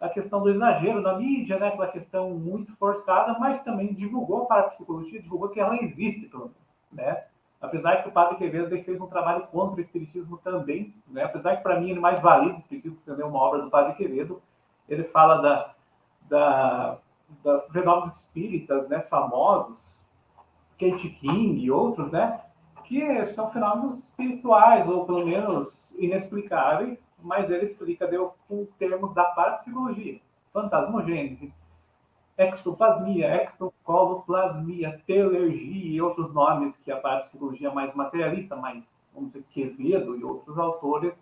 a questão do exagero na mídia, né, aquela questão muito forçada, mas também divulgou para a psicologia, divulgou que ela existe, pelo menos, né? Apesar que o padre Quevedo fez um trabalho contra o espiritismo também, né? Apesar que, para mim, ele mais valida o espiritismo, que você lê uma obra do padre Quevedo, ele fala das fenômenos espíritas, né, famosos, Kate King e outros, né, que são fenômenos espirituais, ou pelo menos inexplicáveis, mas ele explica com termos da parapsicologia: fantasmogênese, ectoplasmia, ectocoloplasmia, telergia e outros nomes que a parapsicologia mais materialista, mais, vamos dizer, Quevedo e outros autores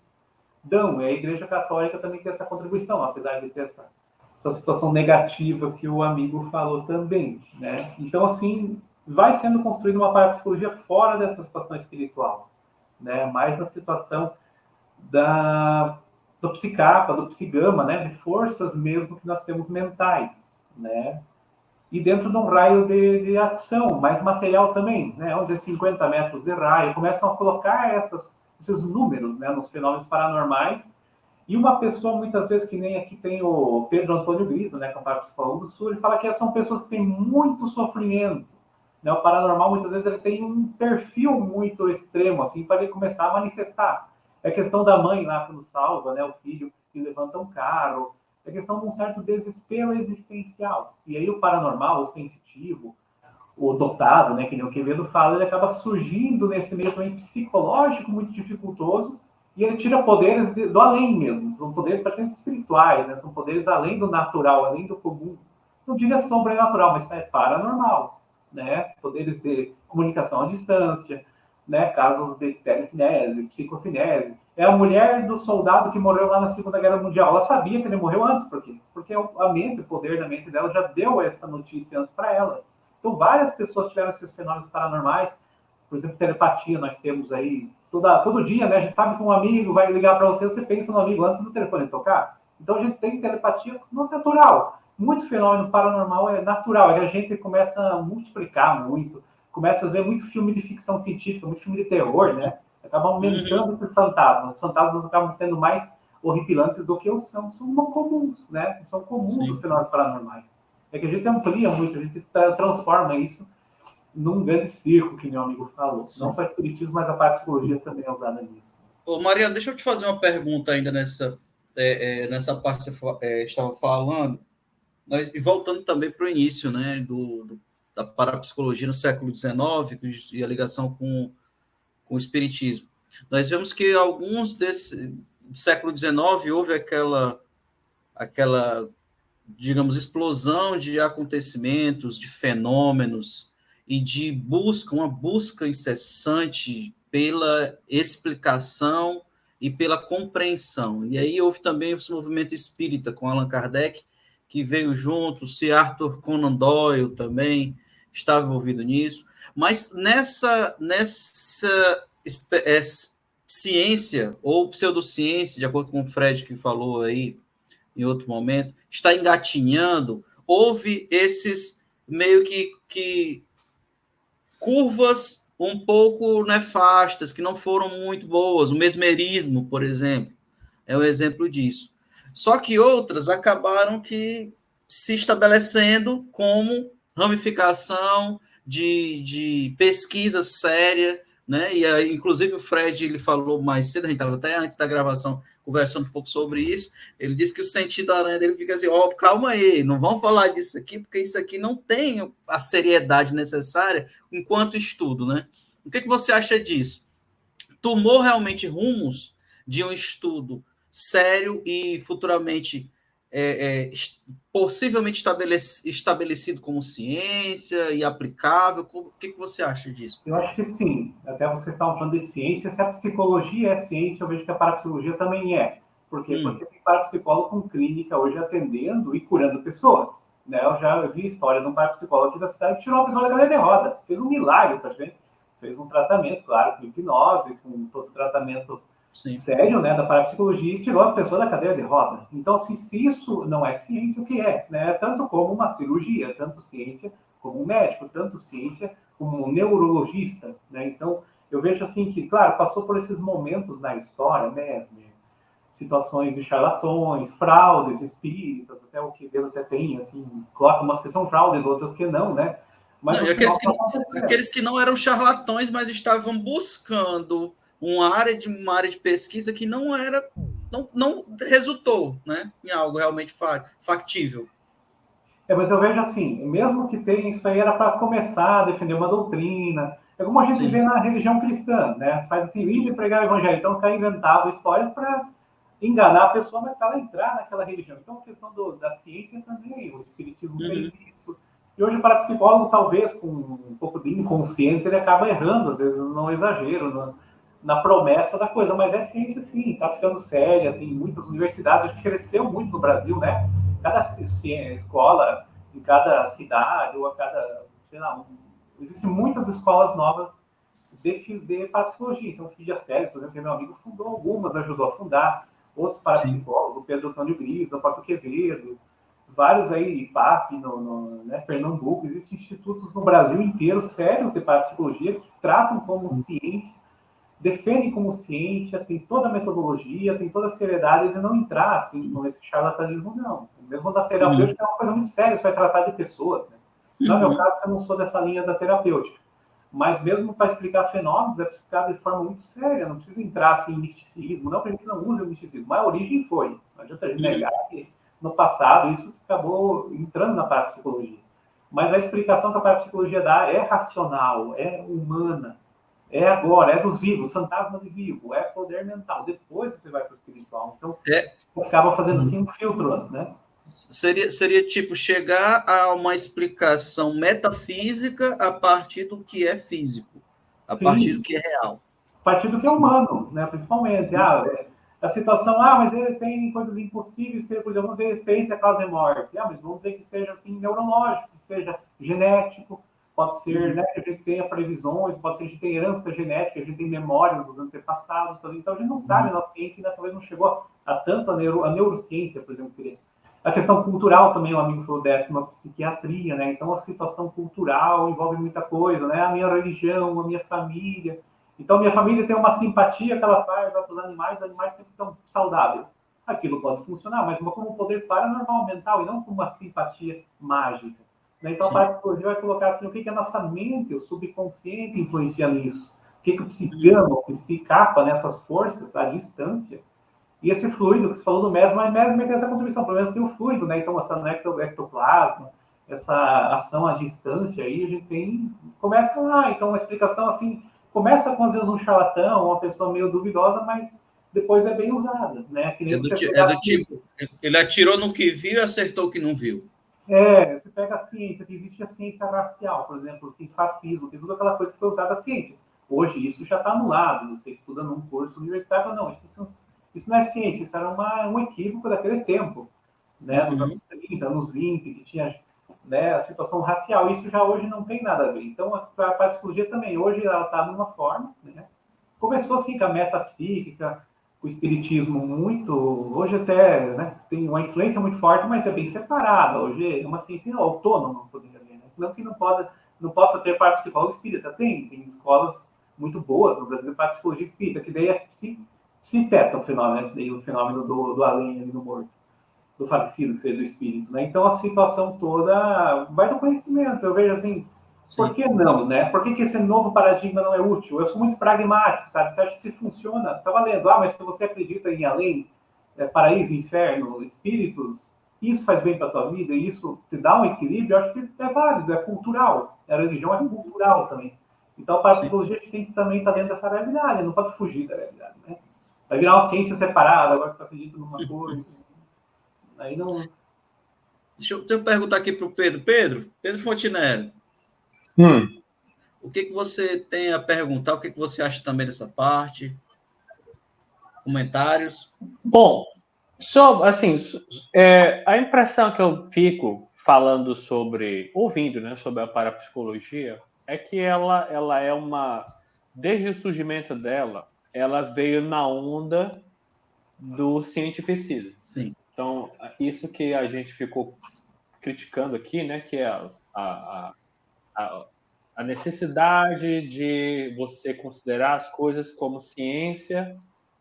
dão. E a Igreja Católica também tem essa contribuição, apesar de ter essa situação negativa que o amigo falou também, né? Então, assim, vai sendo construída uma parapsicologia fora dessa situação espiritual, né? Mais na situação do psicapa, do psigama, né? De forças mesmo que nós temos mentais, né? E dentro de um raio de ação, mais material também, né? Onde 50 metros de raio, começam a colocar esses números, né? Nos fenômenos paranormais. E uma pessoa, muitas vezes, que nem aqui tem o Pedro Antônio Grisa, né? Que é um parapsicólogo do Sul, ele fala que são pessoas que têm muito sofrimento, né? O paranormal, muitas vezes, ele tem um perfil muito extremo, assim, para ele começar a manifestar. É a questão da mãe lá quando salva, né, o filho que levanta um carro. É a questão de um certo desespero existencial. E aí o paranormal, o sensitivo, o dotado, né, que nem o Quevedo fala, ele acaba surgindo nesse meio também psicológico muito dificultoso, e ele tira poderes do além mesmo. São poderes praticamente espirituais, né? São poderes além do natural, além do comum. Não diria sobrenatural, mas é paranormal, né? Poderes de comunicação à distância, né? Casos de telecinese, psicocinese. É a mulher do soldado que morreu lá na Segunda Guerra Mundial. Ela sabia que ele morreu antes, por quê? Porque a mente, o poder da mente dela já deu essa notícia antes para ela. Então, várias pessoas tiveram esses fenômenos paranormais. Por exemplo, telepatia, nós temos aí todo dia, né? A gente sabe que um amigo vai ligar para você, você pensa no amigo antes do telefone tocar. Então, a gente tem telepatia natural. Muito fenômeno paranormal é natural. Aí a gente começa a multiplicar muito, começa a ver muito filme de ficção científica, muito filme de terror, né? Acaba aumentando esses fantasmas. Os fantasmas acabam sendo mais horripilantes do que são comuns, né? São comuns Sim. Os fenômenos paranormais. É que a gente amplia muito, a gente transforma isso num grande circo, que meu amigo falou. Sim. Não só o espiritismo, mas a parapsicologia também é usada nisso. Ô, Mariana, deixa eu te fazer uma pergunta ainda nessa parte que você estava falando, e voltando também para o início, né, da parapsicologia no século XIX e a ligação com o espiritismo. Nós vemos que alguns do século XIX houve aquela, digamos, explosão de acontecimentos, de fenômenos, e de uma busca incessante pela explicação e pela compreensão. E aí houve também esse movimento espírita com Allan Kardec, que veio junto, se Arthur Conan Doyle também estava envolvido nisso. Mas nessa ciência, ou pseudociência, de acordo com o Fred que falou aí em outro momento, está engatinhando, houve esses meio que curvas um pouco nefastas, que não foram muito boas. O mesmerismo, por exemplo, é um exemplo disso. Só que outras acabaram que se estabelecendo como ramificação de pesquisa séria, né? E aí, inclusive, o Fred ele falou mais cedo, a gente estava até antes da gravação conversando um pouco sobre isso. Ele disse que o sentido da aranha dele fica assim: ó, calma aí, não vamos falar disso aqui, porque isso aqui não tem a seriedade necessária enquanto estudo, né? O que você acha disso? Tomou realmente rumos de um estudo sério e futuramente possivelmente estabelecido como ciência e aplicável? O que você acha disso? Eu acho que sim. Até vocês estavam falando de ciência. Se a psicologia é ciência, eu vejo que a parapsicologia também é. Por quê? Porque tem parapsicólogo com clínica hoje atendendo e curando pessoas, né? Eu já vi história de um parapsicólogo aqui da cidade que tirou a pessoa da cadeira de roda. Fez um milagre pra gente. Fez um tratamento, claro, com hipnose, com todo o tratamento sério, né, da parapsicologia, e tirou a pessoa da cadeira de roda. Então, assim, se isso não é ciência, o que é? Né? Tanto como uma cirurgia, tanto ciência como um médico, tanto ciência como um neurologista, né? Então, eu vejo assim que, claro, passou por esses momentos na história, né, situações de charlatões, fraudes espíritas, até o que Deus até tem, assim, coloca umas que são fraudes, outras que não, né? Mas não, aqueles que não eram charlatões, mas estavam buscando uma área de pesquisa que não resultou, né, em algo realmente factível. Mas eu vejo assim, mesmo que tenha isso aí, era para começar a defender uma doutrina. É como a gente vê na religião cristã, né? Faz assim, ir e pregar o evangelho. Então, os caras inventavam histórias para enganar a pessoa, mas para ela entrar naquela religião. Então, a questão da ciência também, o espiritismo fez isso. E hoje, para psicólogo, talvez, com um pouco de inconsciente, ele acaba errando, às vezes, não exagero, na promessa da coisa. Mas é ciência, sim, está ficando séria, tem muitas universidades, a gente cresceu muito no Brasil, né? Cada escola, em cada cidade, ou a cada, sei lá, existem muitas escolas novas de parapsicologia. Então, o Fidia Sério, por exemplo, que meu amigo fundou algumas, ajudou a fundar, outros parapsicólogos, o Pedro Antônio Gris, o Pato Quevedo, vários aí, IPAP, né, Pernambuco, existem institutos no Brasil inteiro sérios de parapsicologia que tratam como ciência, defendem como ciência, tem toda a metodologia, tem toda a seriedade de não entrar assim, com esse charlatanismo, não. Mesmo da terapêutica é uma coisa muito séria, você vai tratar de pessoas, né? No meu caso, eu não sou dessa linha da terapêutica. Mas mesmo para explicar fenômenos, é para explicar de forma muito séria, não precisa entrar assim, em misticismo, não que a gente não use o misticismo, mas a origem foi. Não adianta a gente negar que no passado isso acabou entrando na parapsicologia. Mas a explicação que a parapsicologia dá é racional, é humana, é agora, é dos vivos, fantasma de vivo, é poder mental. Depois você vai para o espiritual. Então, acaba fazendo assim um filtro antes, né? Seria tipo chegar a uma explicação metafísica a partir do que é físico, a partir do que é real. A partir do que é humano, né? Principalmente. A situação, mas ele tem coisas impossíveis que ele podia, vamos dizer, experiência, causa e morte. Mas vamos dizer que seja assim, neurológico, que seja genético, pode ser, né, que a gente tenha previsões, pode ser que a gente tenha herança genética, a gente tem memórias dos antepassados, então a gente não sabe, a ciência ainda talvez não chegou a tanto a neurociência, por exemplo, seria. A questão cultural também, um amigo falou uma psiquiatria, né? Então a situação cultural envolve muita coisa, né? A minha religião, a minha família. Então a minha família tem uma simpatia que ela faz para os animais sempre estão saudáveis. Aquilo pode funcionar, mas como um poder paranormal mental e não como uma simpatia mágica. Então a parapsicologia vai colocar assim, o que a nossa mente, o subconsciente influencia nisso? O que o psicano, que se capa nessas forças à distância? E esse fluido que você falou do mesmo, mas mesmo tem essa contribuição, pelo menos tem o fluido, né? Então, essa ectoplasma, essa ação à distância aí, a gente tem, começa lá, então uma explicação assim, começa com às vezes um charlatão, uma pessoa meio duvidosa, mas depois é bem usada, né? Que nem do tipo, ele atirou no que viu e acertou o que não viu. Você pega a ciência, que existe a ciência racial, por exemplo, tem fascismo, tem toda aquela coisa que foi usada a ciência. Hoje isso já está anulado, você estuda num curso universitário, não, isso não é ciência, isso era um equívoco daquele tempo, né, dos anos 30, anos 20, que tinha, né, a situação racial. Isso já hoje não tem nada a ver. Então, a parapsicologia também, hoje ela está numa forma, né, começou assim com a metapsíquica, o espiritismo muito, hoje até, né, tem uma influência muito forte, mas é bem separada. Hoje é uma ciência autônoma, poderia ver, né? Não que não possa ter parapsicólogo espírita, tem escolas muito boas no Brasil de parapsicologia espírita, que daí é psiteta o fenômeno, né? O fenômeno do além, do morto, do falecido, que seja do espírito, né? Então a situação toda vai do conhecimento. Eu vejo assim, por que não, né? Por que esse novo paradigma não é útil? Eu sou muito pragmático, sabe? Você acha que se funciona, tá valendo. Mas se você acredita em além, paraíso, inferno, espíritos, isso faz bem para a tua vida, e isso te dá um equilíbrio, eu acho que é válido, é cultural. A religião é cultural também. Então a parapsicologia tem que também estar dentro dessa realidade, não pode fugir da realidade, né? Vai virar uma ciência separada, agora que você acredita numa coisa. Aí não... Deixa eu perguntar aqui para o Pedro. Pedro Fontinelli. O que você tem a perguntar? O que você acha também dessa parte? Comentários? Bom, assim, a impressão que eu fico falando sobre, ouvindo, né, sobre a parapsicologia, é que ela é desde o surgimento dela, ela veio na onda do cientificismo. Sim. Então, isso que a gente ficou criticando aqui, né, que é a necessidade de você considerar as coisas como ciência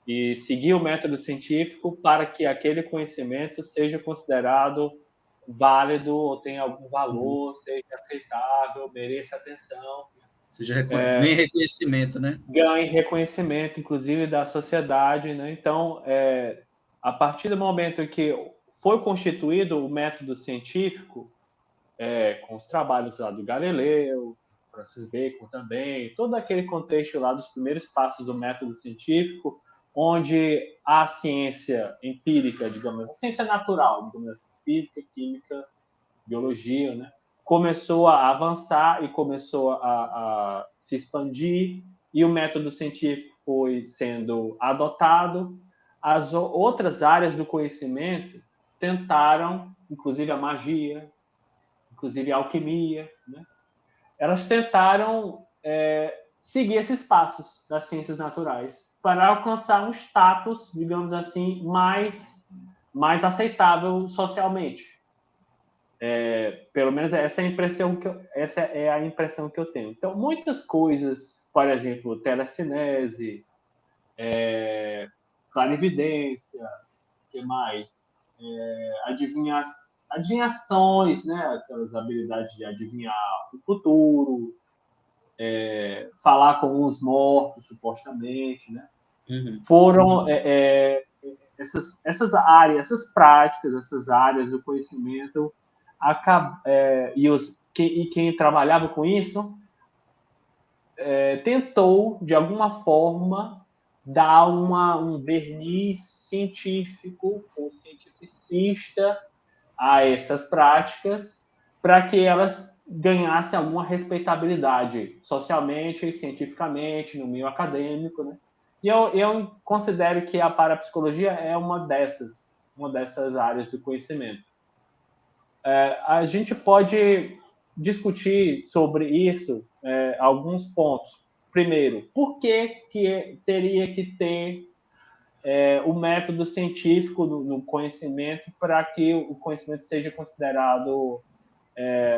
e seguir o método científico para que aquele conhecimento seja considerado válido ou tenha algum valor, seja aceitável, mereça atenção. Seja ganhe reconhecimento, né? Ganhe reconhecimento, inclusive, da sociedade, né? Então, a partir do momento em que foi constituído o método científico, com os trabalhos lá do Galileu, Francis Bacon também, todo aquele contexto lá dos primeiros passos do método científico, onde a ciência empírica, digamos, a ciência natural, digamos assim, física, química, biologia, né, começou a avançar e começou a se expandir, e o método científico foi sendo adotado. As outras áreas do conhecimento tentaram, inclusive a magia, inclusive a alquimia, né, elas tentaram seguir esses passos das ciências naturais para alcançar um status, digamos assim, mais aceitável socialmente. Pelo menos essa é a impressão que eu tenho. Então, muitas coisas, por exemplo, telecinese, clarividência, o que mais? Adivinhações, né? Aquelas habilidades de adivinhar o futuro, falar com os mortos, supostamente, né? Uhum. Foram essas áreas, essas práticas, essas áreas do conhecimento, e quem trabalhava com isso tentou, de alguma forma, dar um verniz científico ou cientificista a essas práticas para que elas ganhassem alguma respeitabilidade socialmente, cientificamente, no meio acadêmico, né? E eu considero que a parapsicologia é uma dessas áreas do conhecimento. A gente pode discutir sobre isso, alguns pontos. Primeiro, por que teria que ter o método científico no conhecimento para que o conhecimento seja considerado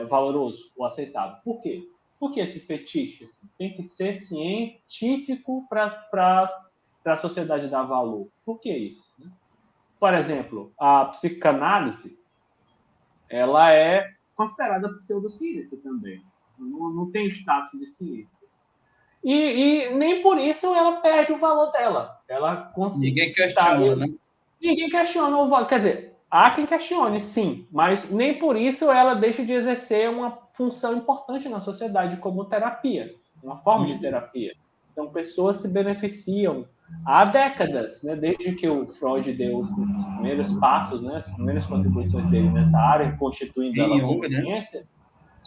valoroso ou aceitável? Por quê? Por que esse fetiche? Assim? Tem que ser científico para a sociedade dar valor. Por que isso? Né? Por exemplo, a psicanálise, ela é considerada pseudociência também. Não tem status de ciência. E nem por isso ela perde o valor dela. Ninguém questiona, né? Ninguém questiona o valor. Quer dizer, há quem questione, sim, mas nem por isso ela deixa de exercer uma função importante na sociedade como terapia, uma forma de terapia. Então, pessoas se beneficiam há décadas, né, desde que o Freud deu os primeiros passos, né, as primeiras contribuições dele nessa área, constituindo ela como ciência,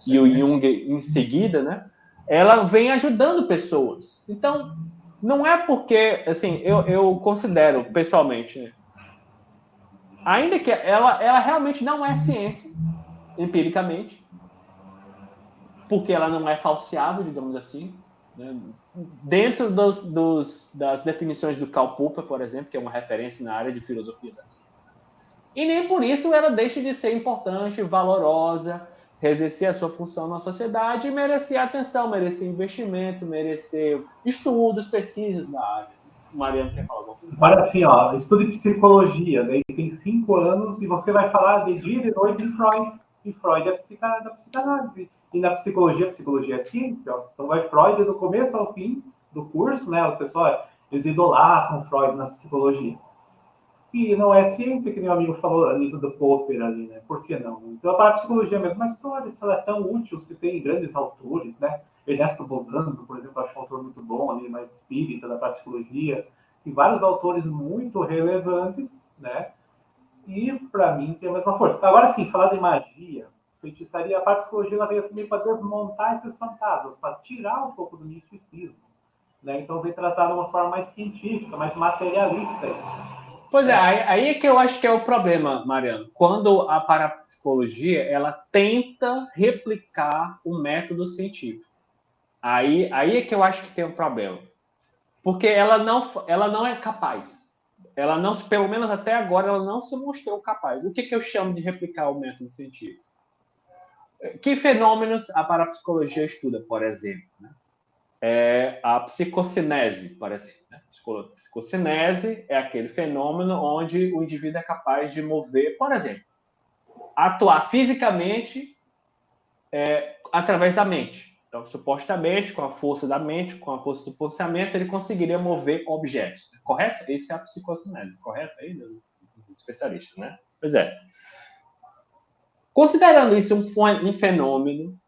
e o Jung em seguida, né, ela vem ajudando pessoas. Então, não é porque, assim, eu considero pessoalmente, né, ainda que ela realmente não é ciência, empiricamente, porque ela não é falseável, digamos assim, né? Dentro das definições do Karl Popper, por exemplo, que é uma referência na área de filosofia da ciência. E nem por isso ela deixa de ser importante, valorosa, exercer a sua função na sociedade e merecer atenção, merecer investimento, merecer estudos, pesquisas na área. Mariano quer falar alguma coisa? Agora, assim, ó, estude psicologia, daí tem 5 anos e você vai falar de dia e de noite de Freud. E Freud é da psicanálise. E na psicologia, a psicologia é ciência, ó. Então vai Freud do começo ao fim do curso, né? O pessoal, eles idolatram Freud na psicologia. E não é ciência, que nem o amigo falou ali do Popper ali, né? Por que não? Então a parapsicologia é a mesma história, se ela é tão útil, se tem grandes autores, né? Ernesto Bozano, por exemplo, acho um autor muito bom ali, mais espírita da parapsicologia. Tem vários autores muito relevantes, né? E para mim tem a mesma força. Agora sim, falar de magia, feitiçaria, a parapsicologia ela veio assim meio para desmontar esses fantasmas, para tirar um pouco do misticismo, né? Então vem tratar de uma forma mais científica, mais materialista isso. Pois é, aí é que eu acho que é o problema, Mariano. Quando a parapsicologia ela tenta replicar o método científico. Aí é que eu acho que tem um problema. Porque ela não é capaz. Ela não, pelo menos até agora, ela não se mostrou capaz. O que eu chamo de replicar o método científico? Que fenômenos a parapsicologia estuda, por exemplo? Né? A psicocinese, por exemplo. Né? Psicocinese é aquele fenômeno onde o indivíduo é capaz de mover, por exemplo, atuar fisicamente através da mente. Então, supostamente, com a força da mente, com a força do pensamento, ele conseguiria mover objetos. Correto? Essa é a psicocinese, correto? Aí, dos especialistas, né? Pois é. Considerando isso um fenômeno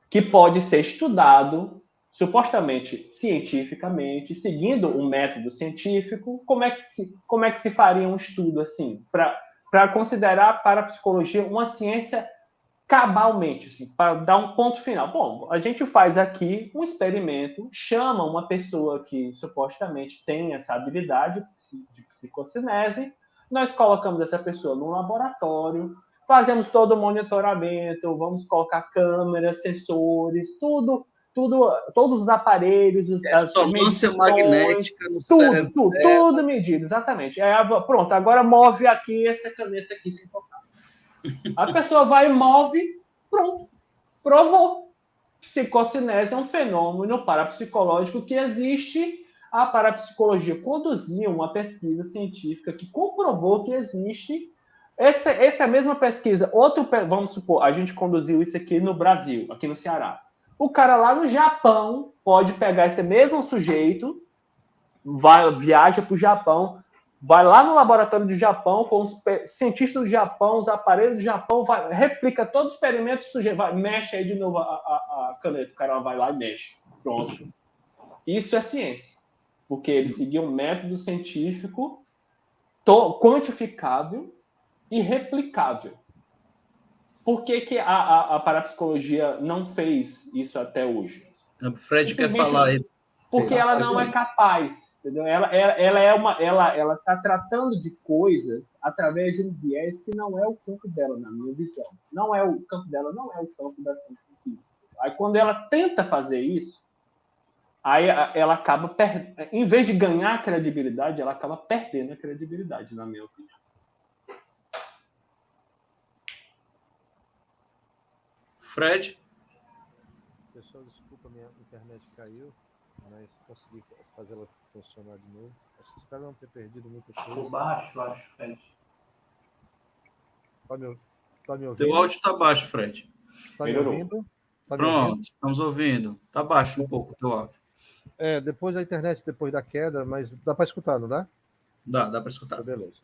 que pode ser estudado, supostamente cientificamente, seguindo um método científico, como é que se faria um estudo assim, para considerar a parapsicologia uma ciência cabalmente, assim, para dar um ponto final? Bom, a gente faz aqui um experimento, chama uma pessoa que supostamente tem essa habilidade de psicocinese, nós colocamos essa pessoa num laboratório, fazemos todo o monitoramento, vamos colocar câmeras, sensores, todos os aparelhos, Ressonância magnética no cérebro. Tudo medido, exatamente. Pronto, agora move aqui essa caneta aqui sem tocar. A pessoa vai e move, pronto, provou. Psicocinese é um fenômeno parapsicológico que existe. A parapsicologia conduziu uma pesquisa científica que comprovou que existe. Essa é a mesma pesquisa. Vamos supor, a gente conduziu isso aqui no Brasil, aqui no Ceará. O cara lá no Japão pode pegar esse mesmo sujeito, viaja para o Japão, vai lá no laboratório do Japão, com os cientistas do Japão, os aparelhos do Japão, replica todo o experimento, mexe aí de novo a caneta. O cara vai lá e mexe. Pronto. Isso é ciência. Porque ele seguiu um método científico quantificável e replicável. Por que a parapsicologia não fez isso até hoje? O Fred quer falar aí. Porque ela não é capaz, entendeu? Ela está tratando de coisas através de um viés que não é o campo dela, na minha visão. O campo dela não é o campo da ciência empírica. Aí quando ela tenta fazer isso, aí ela acaba em vez de ganhar credibilidade, ela acaba perdendo a credibilidade, na minha opinião. Fred? Pessoal, desculpa, minha internet caiu, mas consegui fazer ela funcionar de novo. Espero não ter perdido muita coisa. Por baixo, acho, Fred. Tá me ouvindo? Teu áudio tá baixo, Fred. Tá me ouvindo? Pronto, estamos ouvindo. Tá baixo um pouco o teu áudio. Depois da internet, depois da queda, mas dá para escutar, não dá? Dá para escutar. Beleza.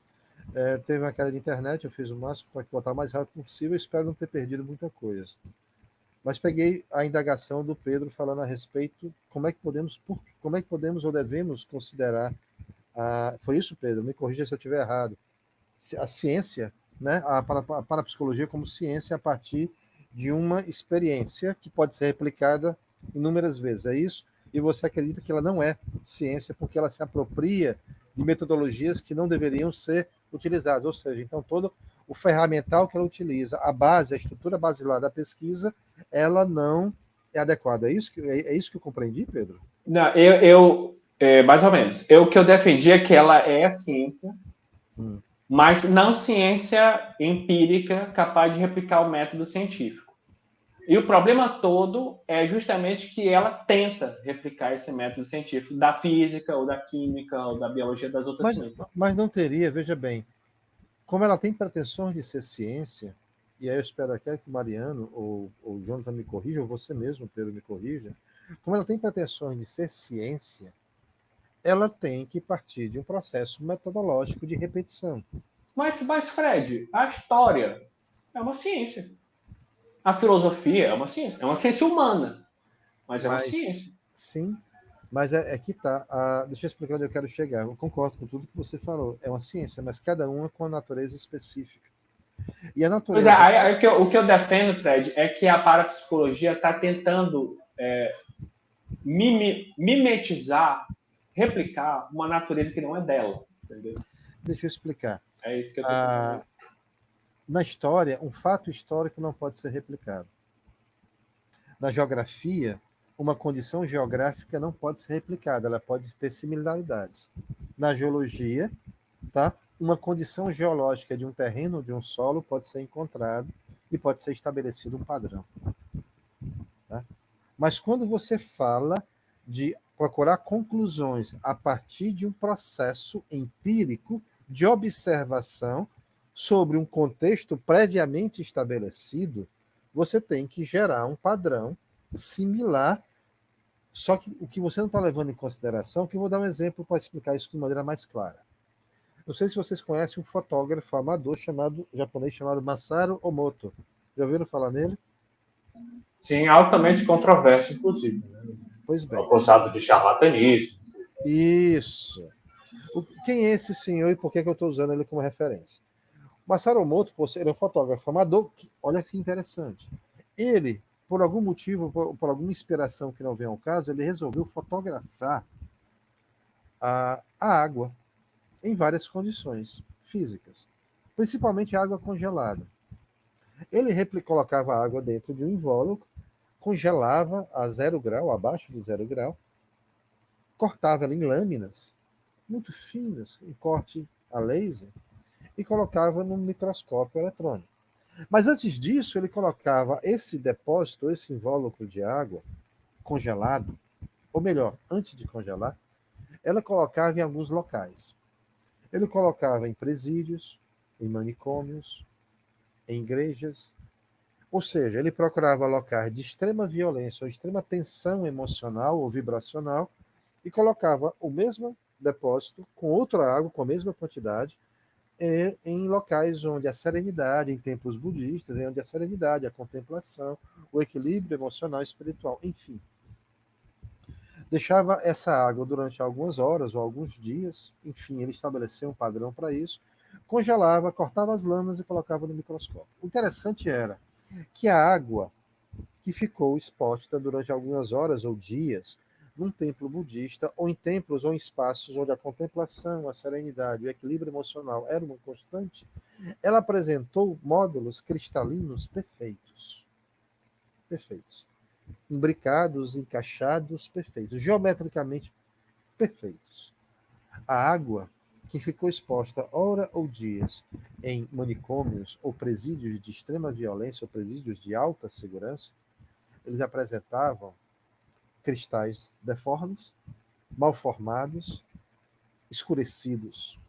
Teve uma queda de internet, eu fiz o máximo para botar o mais rápido possível, espero não ter perdido muita coisa. Mas peguei a indagação do Pedro falando a respeito como é que podemos ou devemos considerar foi isso, Pedro? Me corrija se eu estiver errado. A ciência, né, a parapsicologia como ciência a partir de uma experiência que pode ser replicada inúmeras vezes, é isso? E você acredita que ela não é ciência porque ela se apropria de metodologias que não deveriam ser utilizadas, ou seja, então todo o ferramental que ela utiliza, a estrutura basilar da pesquisa, ela não é adequada. É isso que eu compreendi, Pedro? Não, mais ou menos. O que eu defendi é que ela é ciência, mas não ciência empírica capaz de replicar o método científico. E o problema todo é justamente que ela tenta replicar esse método científico da física, ou da química, ou da biologia, das outras ciências. Mas não teria, veja bem, como ela tem pretensões de ser ciência, e aí eu espero até que o Mariano ou o Jonathan me corrija, ou você mesmo, Pedro, me corrija, como ela tem pretensões de ser ciência, ela tem que partir de um processo metodológico de repetição. Mas Fred, a história é uma ciência. A filosofia é uma ciência humana, mas é uma ciência. Sim, mas é que tá. Deixa eu explicar onde eu quero chegar. Eu concordo com tudo que você falou. É uma ciência, mas cada uma com a natureza específica. E a natureza... o que eu defendo, Fred, é que a parapsicologia está tentando mimetizar, replicar uma natureza que não é dela. Entendeu? Deixa eu explicar. É isso que eu estou falando. Na história, um fato histórico não pode ser replicado. Na geografia, uma condição geográfica não pode ser replicada, ela pode ter similaridades. Na geologia, tá? Uma condição geológica de um terreno ou de um solo pode ser encontrado e pode ser estabelecido um padrão. Tá? Mas quando você fala de procurar conclusões a partir de um processo empírico de observação sobre um contexto previamente estabelecido, você tem que gerar um padrão similar, só que o que você não está levando em consideração, que eu vou dar um exemplo para explicar isso de maneira mais clara. Não sei se vocês conhecem um fotógrafo amador japonês chamado Masaru Emoto. Já ouviram falar nele? Sim, altamente controverso, inclusive. Né? Pois bem. Acusado de charlatanismo. Isso. Quem é esse senhor e por que eu estou usando ele como referência? Masaru Emoto, ele é um fotógrafo amador, olha que interessante. Ele, por algum motivo, por alguma inspiração que não vem ao caso, ele resolveu fotografar a água em várias condições físicas, principalmente a água congelada. Ele colocava a água dentro de um invólucro, congelava a 0 grau, abaixo de 0 grau, cortava ela em lâminas muito finas, em corte a laser, e colocava num microscópio eletrônico. Mas antes disso, ele colocava esse depósito, esse invólucro de água congelado, ou melhor, antes de congelar, ela colocava em alguns locais. Ele colocava em presídios, em manicômios, em igrejas, ou seja, ele procurava locais de extrema violência ou extrema tensão emocional ou vibracional e colocava o mesmo depósito com outra água, com a mesma quantidade, em locais onde a serenidade, em templos budistas, onde a serenidade, a contemplação, o equilíbrio emocional e espiritual, enfim. Deixava essa água durante algumas horas ou alguns dias, enfim, ele estabeleceu um padrão para isso, congelava, cortava as lâminas e colocava no microscópio. O interessante era que a água que ficou exposta durante algumas horas ou dias num templo budista, ou em templos ou em espaços onde a contemplação, a serenidade, o equilíbrio emocional eram uma constante, ela apresentou módulos cristalinos perfeitos. Perfeitos. Imbricados, encaixados, perfeitos. Geometricamente perfeitos. A água que ficou exposta hora ou dias em manicômios ou presídios de extrema violência ou presídios de alta segurança, eles apresentavam cristais deformes, mal formados, escurecidos.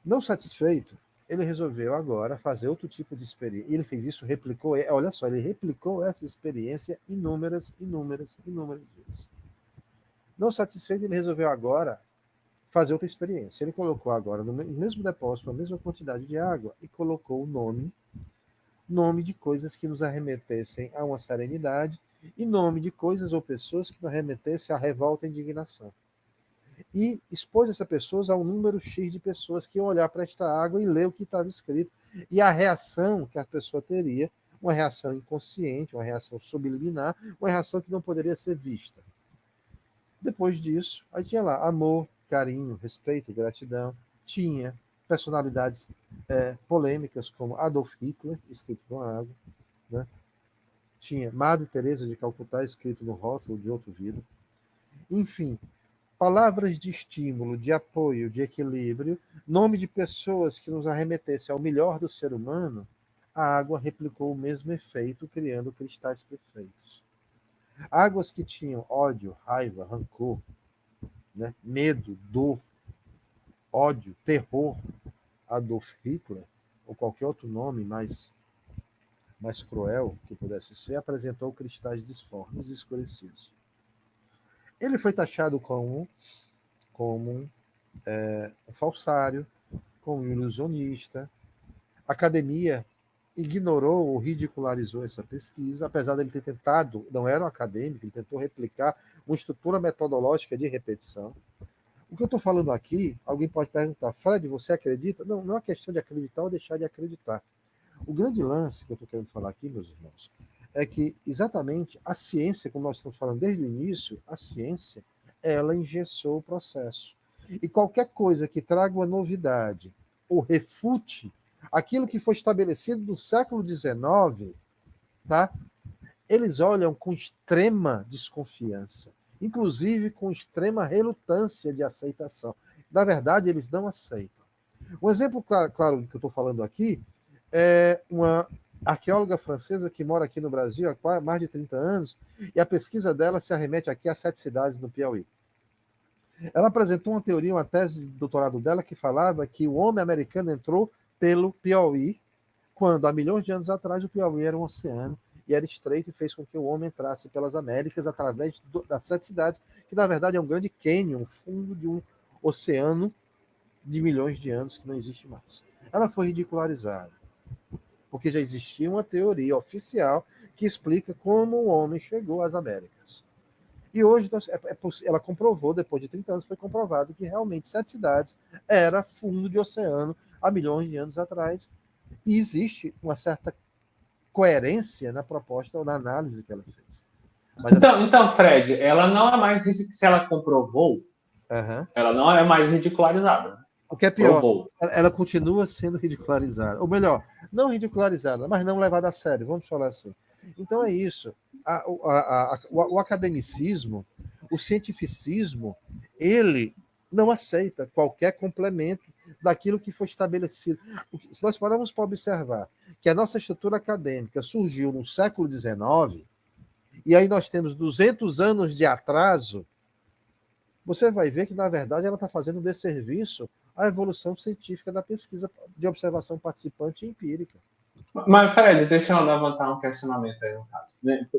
Não satisfeito, ele resolveu agora fazer outro tipo de experiência. Ele fez isso, replicou, olha só, ele replicou essa experiência inúmeras vezes. Não satisfeito, ele resolveu agora fazer outra experiência. Ele colocou agora no mesmo depósito, a mesma quantidade de água, e colocou o nome de coisas que nos arremetessem a uma serenidade, e nome de coisas ou pessoas que nos arremetessem à revolta e indignação. E expôs essas pessoas a um número X de pessoas que iam olhar para esta água e ler o que estava escrito. E a reação que a pessoa teria, uma reação inconsciente, uma reação subliminar, uma reação que não poderia ser vista. Depois disso, aí tinha lá amor, carinho, respeito, gratidão. Tinha personalidades polêmicas como Adolf Hitler, escrito com água, né? Tinha Madre Teresa de Calcutá, escrito no rótulo de outro vidro. Enfim, palavras de estímulo, de apoio, de equilíbrio, nome de pessoas que nos arremetessem ao melhor do ser humano, a água replicou o mesmo efeito, criando cristais perfeitos. Águas que tinham ódio, raiva, rancor, né, medo, dor, ódio, terror, Adolf Hitler, ou qualquer outro nome mais cruel que pudesse ser, apresentou cristais disformes e escurecidos. Ele foi taxado como um falsário, como um ilusionista. A academia ignorou ou ridicularizou essa pesquisa, apesar dele ter tentado, não era um acadêmico, ele tentou replicar uma estrutura metodológica de repetição. O que eu estou falando aqui, alguém pode perguntar, Fred, você acredita? Não, não é questão de acreditar ou deixar de acreditar. O grande lance que eu estou querendo falar aqui, meus irmãos, é que exatamente a ciência, como nós estamos falando desde o início, a ciência, ela engessou o processo. E qualquer coisa que traga uma novidade ou refute aquilo que foi estabelecido no século XIX, tá? Eles olham com extrema desconfiança, inclusive com extrema relutância de aceitação. Na verdade, eles não aceitam. Um exemplo claro do que eu estou falando aqui é uma arqueóloga francesa que mora aqui no Brasil há mais de 30 anos, e a pesquisa dela se arremete aqui a 7 cidades no Piauí. Ela apresentou uma teoria, uma tese de doutorado dela, que falava que o homem americano entrou pelo Piauí, quando, há milhões de anos atrás, o Piauí era um oceano, e era estreito, e fez com que o homem entrasse pelas Américas através das 7 cidades, que, na verdade, é um grande cânion, um fundo de um oceano de milhões de anos que não existe mais. Ela foi ridicularizada, porque já existia uma teoria oficial que explica como o homem chegou às Américas. E hoje ela comprovou, depois de 30 anos, foi comprovado que realmente 7 cidades era fundo de oceano há milhões de anos atrás. E existe uma certa coerência na proposta ou na análise que ela fez. Mas, então, Fred, ela não é mais se ela comprovou, ela não é mais ridicularizada. O que é pior, ela continua sendo ridicularizada. Ou melhor, não ridicularizada, mas não levada a sério, vamos falar assim. Então é isso. O academicismo, o cientificismo, ele não aceita qualquer complemento daquilo que foi estabelecido. Se nós pararmos para observar que a nossa estrutura acadêmica surgiu no século XIX, e aí nós temos 200 anos de atraso, você vai ver que, na verdade, ela está fazendo um desserviço à evolução científica da pesquisa de observação participante e empírica. Mas, Fred, deixa eu levantar um questionamento aí no caso.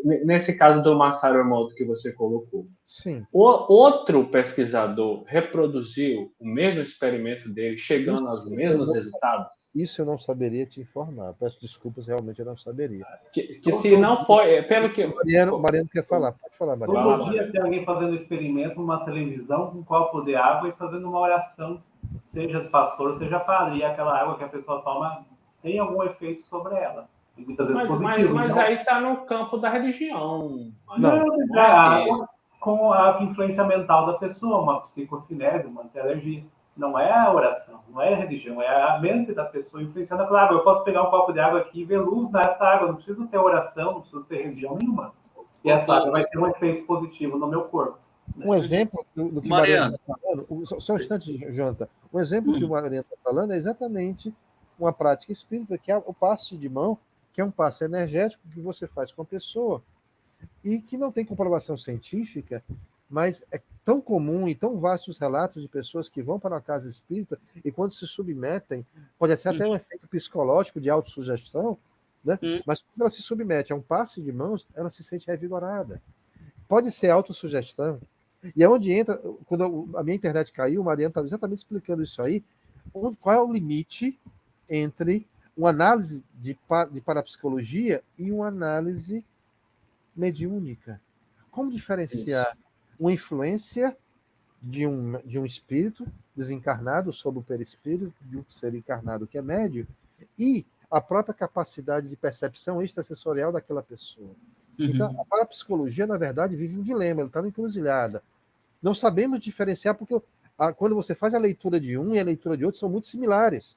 Nesse caso do Masaru Emoto que você colocou. Sim. O outro pesquisador reproduziu o mesmo experimento dele, chegando aos mesmos resultados? Isso eu não saberia te informar. Peço desculpas, realmente eu não saberia. Que se não foi, pelo que... Mariano quer falar. Pode falar, Mariano. Todo dia tem alguém fazendo experimento numa televisão com um copo de água e fazendo uma oração, seja pastor, seja padre, e aquela água que a pessoa toma tem algum efeito sobre ela. E muitas vezes positivo. Mas aí está no campo da religião. Não é a água com a influência mental da pessoa, uma psicocinese, uma anti-alergia. Não é a oração, não é a religião, é a mente da pessoa influenciando aquela água. Eu posso pegar um copo de água aqui e ver luz nessa água, não preciso ter oração, não preciso ter religião nenhuma. E essa água vai ter um efeito positivo no meu corpo. Um exemplo do que o Mariano está falando, só um instante, Jonathan. Um exemplo que o Mariano está falando é exatamente uma prática espírita, que é o passe de mão, que é um passe energético que você faz com a pessoa e que não tem comprovação científica, mas é tão comum e tão vastos relatos de pessoas que vão para a casa espírita e quando se submetem, pode ser até um efeito psicológico de autossugestão, né? Mas quando ela se submete a um passe de mãos, ela se sente revigorada. Pode ser autossugestão. E é onde entra, quando a minha internet caiu, o Mariano estava exatamente explicando isso aí, qual é o limite entre uma análise de parapsicologia e uma análise mediúnica. Como diferenciar uma influência de um espírito desencarnado sobre o perispírito, de um ser encarnado que é médio, e a própria capacidade de percepção extrasensorial daquela pessoa. Então, a parapsicologia, na verdade, vive um dilema, ela está na encruzilhada. Não sabemos diferenciar, porque quando você faz a leitura de um e a leitura de outro, são muito similares.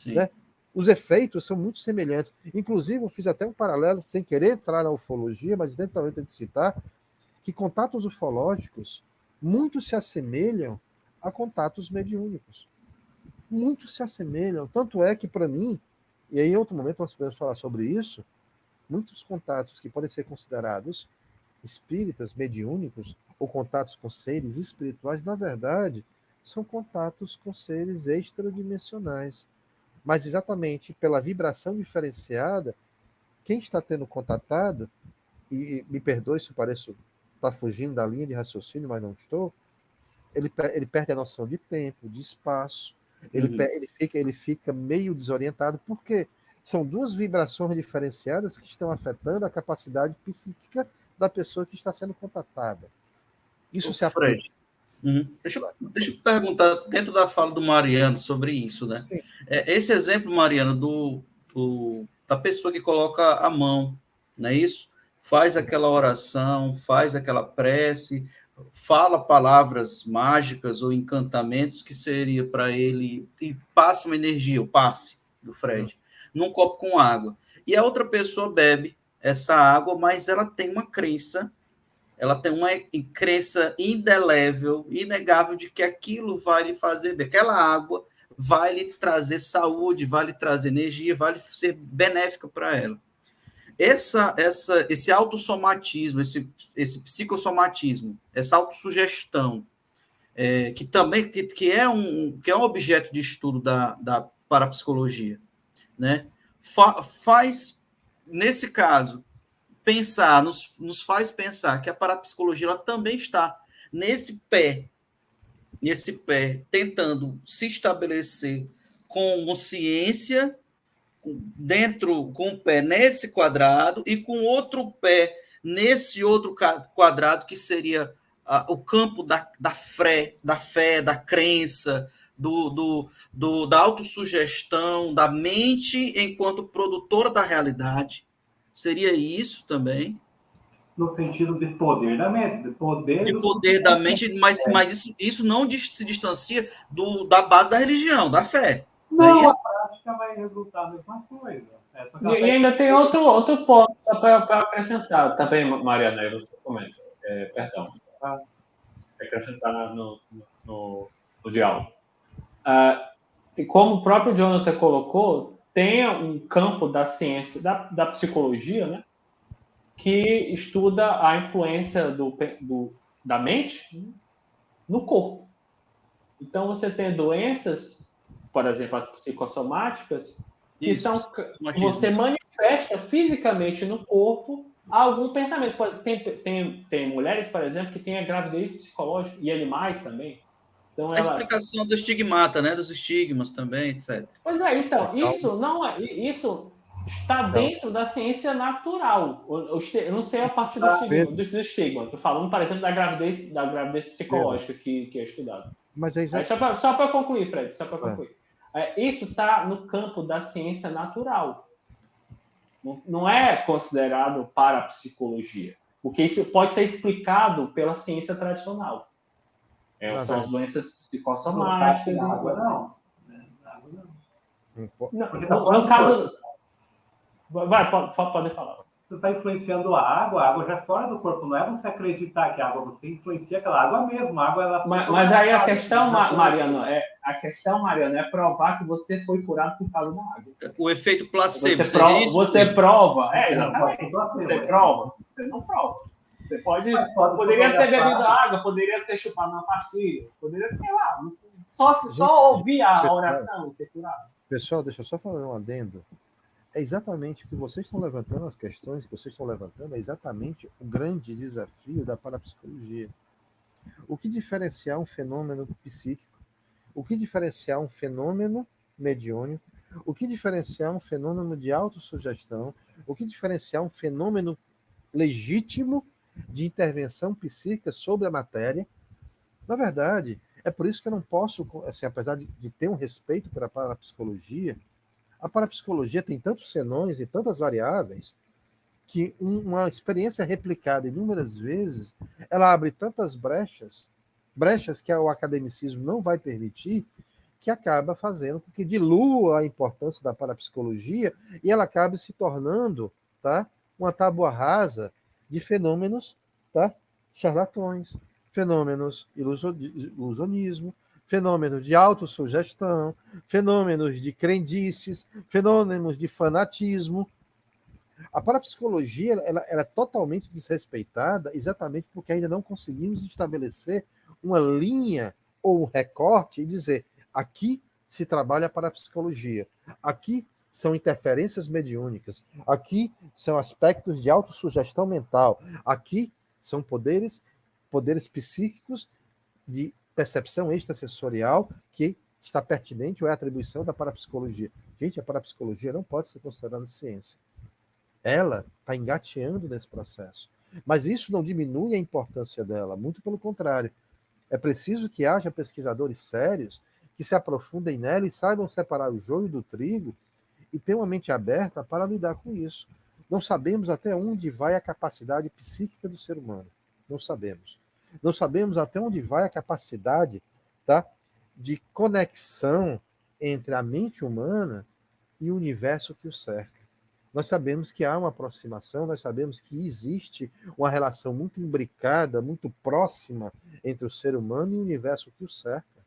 Né? Os efeitos são muito semelhantes. Inclusive, eu fiz até um paralelo, sem querer entrar na ufologia, mas dentro também tenho que citar, que contatos ufológicos muito se assemelham a contatos mediúnicos. Muito se assemelham. Tanto é que, para mim, e aí em outro momento nós podemos falar sobre isso, muitos contatos que podem ser considerados espíritas, mediúnicos, ou contatos com seres espirituais, na verdade, são contatos com seres extradimensionais. Mas exatamente pela vibração diferenciada, quem está tendo contatado, e me perdoe se eu pareço estar fugindo da linha de raciocínio, mas não estou, ele perde a noção de tempo, de espaço, ele fica meio desorientado, porque são duas vibrações diferenciadas que estão afetando a capacidade psíquica da pessoa que está sendo contatada. Isso se aplica. Deixa eu perguntar, dentro da fala do Mariano sobre isso, né? Esse exemplo, Mariano, da pessoa que coloca a mão, não é isso? Faz aquela oração, faz aquela prece, fala palavras mágicas ou encantamentos que seria para ele e passa uma energia, o passe do Fred, num copo com água. E a outra pessoa bebe essa água, mas ela tem uma crença indelével, inegável de que aquilo vai lhe fazer bem. Aquela água vai lhe trazer saúde, vai lhe trazer energia, vai lhe ser benéfica para ela. Esse autossomatismo, esse psicossomatismo, essa autossugestão, que também que é um objeto de estudo da parapsicologia, né? Faz, nesse caso, pensar, nos faz pensar que a parapsicologia ela também está nesse pé, tentando se estabelecer como ciência, com o pé nesse quadrado e com outro pé nesse outro quadrado, que seria o campo da fé, da crença, da autossugestão, da mente enquanto produtora da realidade. Seria isso também. No sentido de poder da mente, de poder da mente, mas isso não se distancia da base da religião, da fé. Não, a prática vai resultar a mesma coisa. E ainda tem outro ponto para acrescentar também, Mariana, aí você comenta. Perdão, para acrescentar no diálogo. Como o próprio Jonathan colocou, tem um campo da ciência, da psicologia, né, que estuda a influência da mente no corpo. Então, você tem doenças, por exemplo, as psicossomáticas, que você manifesta fisicamente no corpo algum pensamento. Tem mulheres, por exemplo, que têm a gravidez psicológica, e animais também. Então, a explicação do estigmata, né? Dos estigmas também, etc. Pois é, então, isso está dentro da ciência natural. Eu não sei a parte do estigma. Estou falando, por exemplo, da gravidez psicológica que é estudada. Mas é só para concluir, Fred, só para concluir. Isso está no campo da ciência natural. Não é considerado parapsicologia, porque isso pode ser explicado pela ciência tradicional. São as doenças psicossomáticas. Não. No caso... Pode falar. Você está influenciando a água já fora do corpo. Não é você acreditar que a água, você influencia aquela água mesmo. A água, ela mas aí a questão, Mariana, é provar que você foi curado por causa da água. O efeito placebo. Você prova. Exatamente. Você prova. Você não prova. Você poderia ter bebido água, poderia ter chupado uma pastilha, poderia, sei lá, só ouvir a oração e ser curado. Pessoal, deixa eu só fazer um adendo. É exatamente o que vocês estão levantando, as questões que vocês estão levantando, é exatamente o grande desafio da parapsicologia. O que diferenciar um fenômeno psíquico? O que diferenciar um fenômeno mediúnico? O que diferenciar um fenômeno de autossugestão? O que diferenciar um fenômeno legítimo de intervenção psíquica sobre a matéria? Na verdade, é por isso que eu não posso, assim, apesar de ter um respeito pela parapsicologia, a parapsicologia tem tantos senões e tantas variáveis que uma experiência replicada inúmeras vezes, ela abre tantas brechas que o academicismo não vai permitir, que acaba fazendo com que dilua a importância da parapsicologia e ela acabe se tornando, tá, uma tábua rasa de fenômenos, tá, charlatões, fenômenos ilusionismo, fenômenos de autossugestão, fenômenos de crendices, fenômenos de fanatismo. A parapsicologia ela é totalmente desrespeitada exatamente porque ainda não conseguimos estabelecer uma linha ou um recorte e dizer aqui se trabalha a parapsicologia, aqui são interferências mediúnicas, aqui são aspectos de autossugestão mental, aqui são poderes psíquicos de percepção extrasensorial que está pertinente ou é atribuição da parapsicologia. Gente, a parapsicologia não pode ser considerada ciência. Ela está engateando nesse processo. Mas isso não diminui a importância dela, muito pelo contrário. É preciso que haja pesquisadores sérios que se aprofundem nela e saibam separar o joio do trigo e tenham uma mente aberta para lidar com isso. Não sabemos até onde vai a capacidade psíquica do ser humano. Não sabemos. Não sabemos até onde vai a capacidade, tá, de conexão entre a mente humana e o universo que o cerca. Nós sabemos que há uma aproximação, nós sabemos que existe uma relação muito imbricada, muito próxima entre o ser humano e o universo que o cerca.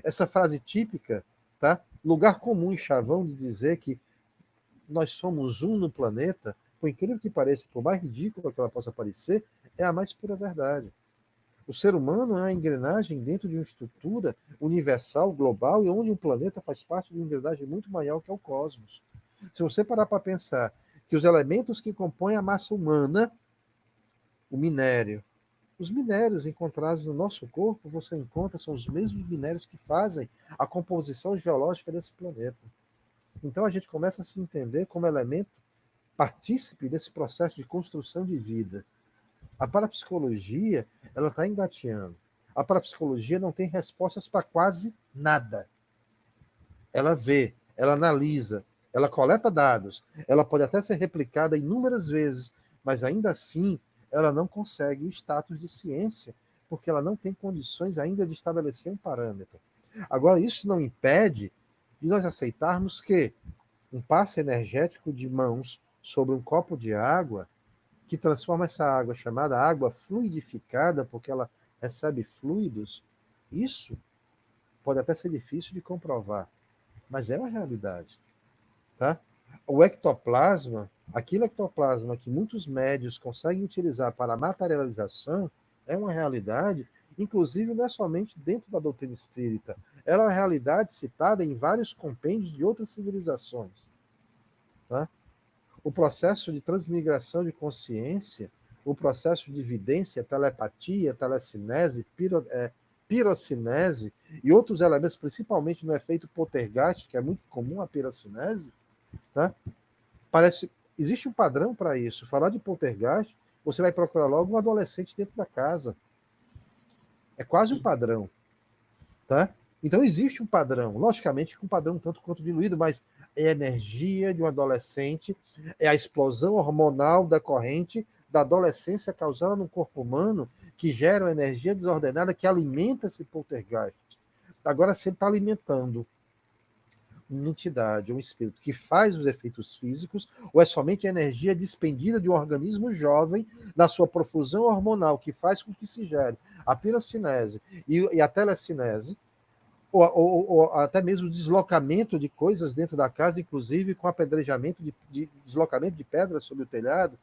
Essa frase típica, tá? Lugar comum em chavão de dizer que nós somos um no planeta, por incrível que pareça, por mais ridícula que ela possa parecer, é a mais pura verdade. O ser humano é uma engrenagem dentro de uma estrutura universal, global, e onde o planeta faz parte de uma engrenagem muito maior que é o cosmos. Se você parar para pensar que os elementos que compõem a massa humana, o minério, os minérios encontrados no nosso corpo, você encontra, são os mesmos minérios que fazem a composição geológica desse planeta. Então a gente começa a se entender como elemento partícipe desse processo de construção de vida. A parapsicologia, ela está engateando. A parapsicologia não tem respostas para quase nada. Ela vê, ela analisa, ela coleta dados, ela pode até ser replicada inúmeras vezes, mas ainda assim ela não consegue o status de ciência, porque ela não tem condições ainda de estabelecer um parâmetro. Agora, isso não impede de nós aceitarmos que um passe energético de mãos sobre um copo de água, que transforma essa água chamada água fluidificada, porque ela recebe fluidos, isso pode até ser difícil de comprovar, mas é uma realidade. Tá? O ectoplasma, aquele ectoplasma que muitos médios conseguem utilizar para a materialização, é uma realidade, inclusive não é somente dentro da doutrina espírita, ela é uma realidade citada em vários compêndios de outras civilizações. Tá? O processo de transmigração de consciência, o processo de vidência, telepatia, telecinese, pirocinese e outros elementos, principalmente no efeito poltergeist, que é muito comum a pirocinese, tá? Existe um padrão para isso. Falar de poltergeist, você vai procurar logo um adolescente dentro da casa. É quase um padrão. Tá? Então existe um padrão, logicamente com um padrão tanto quanto diluído, mas é a energia de um adolescente, é a explosão hormonal decorrente da adolescência causada no corpo humano, que gera uma energia desordenada que alimenta esse poltergeist. Agora, se ele está alimentando uma entidade, um espírito que faz os efeitos físicos, ou é somente a energia despendida de um organismo jovem na sua profusão hormonal que faz com que se gere a pirocinese e a telecinese, ou até mesmo o deslocamento de coisas dentro da casa, inclusive com apedrejamento de deslocamento de pedras sobre o telhado,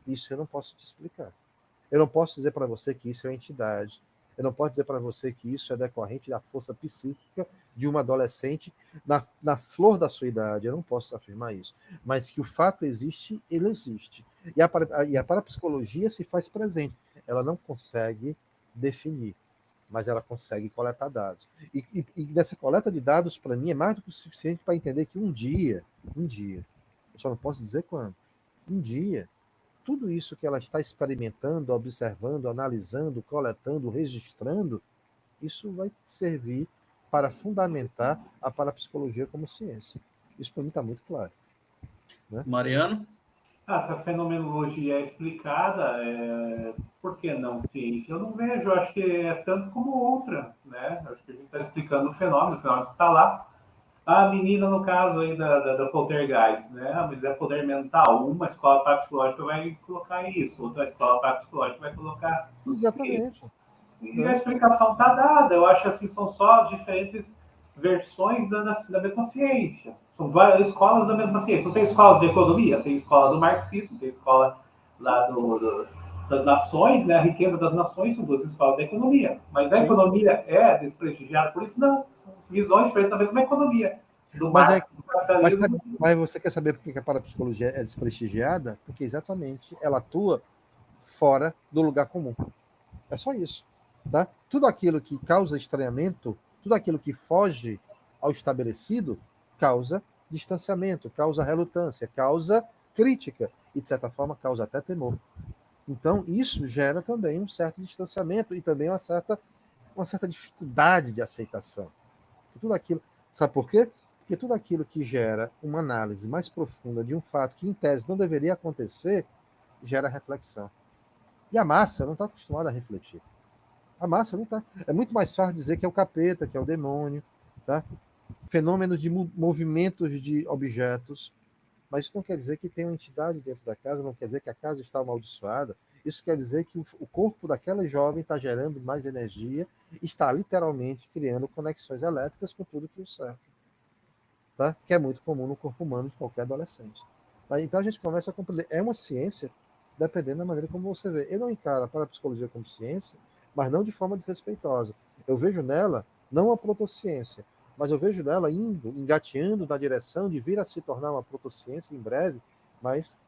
isso eu não posso te explicar. Eu não posso dizer para você que isso é uma entidade. Eu não posso dizer para você que isso é decorrente da força psíquica de uma adolescente na flor da sua idade. Eu não posso afirmar isso. Mas que o fato existe, ele existe. E a parapsicologia se faz presente. Ela não consegue definir, mas ela consegue coletar dados. E nessa coleta de dados, para mim, é mais do que o suficiente para entender que um dia, eu só não posso dizer quando, um dia, tudo isso que ela está experimentando, observando, analisando, coletando, registrando, isso vai servir para fundamentar a parapsicologia como ciência. Isso para mim está muito claro. Né? Mariano? Essa fenomenologia é explicada, por que não ciência? Eu não vejo, acho que é tanto como outra, né? Acho que a gente está explicando o fenômeno está lá. A menina, no caso aí da poltergeist, né? Mas é poder mental. Uma escola parapsicológica vai colocar isso, outra escola parapsicológica vai colocar os Exatamente. E a explicação está dada. Eu acho assim, são só diferentes versões da mesma ciência. São várias escolas da mesma ciência. Não tem escolas de economia, tem escola do marxismo, tem escola lá das nações, né? A riqueza das nações são duas escolas da economia. Mas a economia é desprestigiada por isso? Não. São visões diferentes da mesma economia. Mas você quer saber por que a parapsicologia é desprestigiada? Porque exatamente ela atua fora do lugar comum. É só isso. Tá? Tudo aquilo que causa estranhamento, tudo aquilo que foge ao estabelecido, causa distanciamento, causa relutância, causa crítica e, de certa forma, causa até temor. Então, isso gera também um certo distanciamento e também uma certa dificuldade de aceitação. Tudo aquilo, sabe por quê? Porque tudo aquilo que gera uma análise mais profunda de um fato que, em tese, não deveria acontecer, gera reflexão. E a massa não está acostumada a refletir. A massa não está. É muito mais fácil dizer que é o capeta, que é o demônio, tá? Fenômenos de movimentos de objetos, mas isso não quer dizer que tem uma entidade dentro da casa, não quer dizer que a casa está amaldiçoada. Isso quer dizer que o corpo daquela jovem está gerando mais energia, está literalmente criando conexões elétricas com tudo que o cerca, tá? Que é muito comum no corpo humano de qualquer adolescente. Então a gente começa a compreender. É uma ciência, dependendo da maneira como você vê. Eu não encaro a parapsicologia como ciência, mas não de forma desrespeitosa. Eu vejo nela não uma protociência, mas eu vejo nela indo, engateando na direção de vir a se tornar uma protociência em breve, mas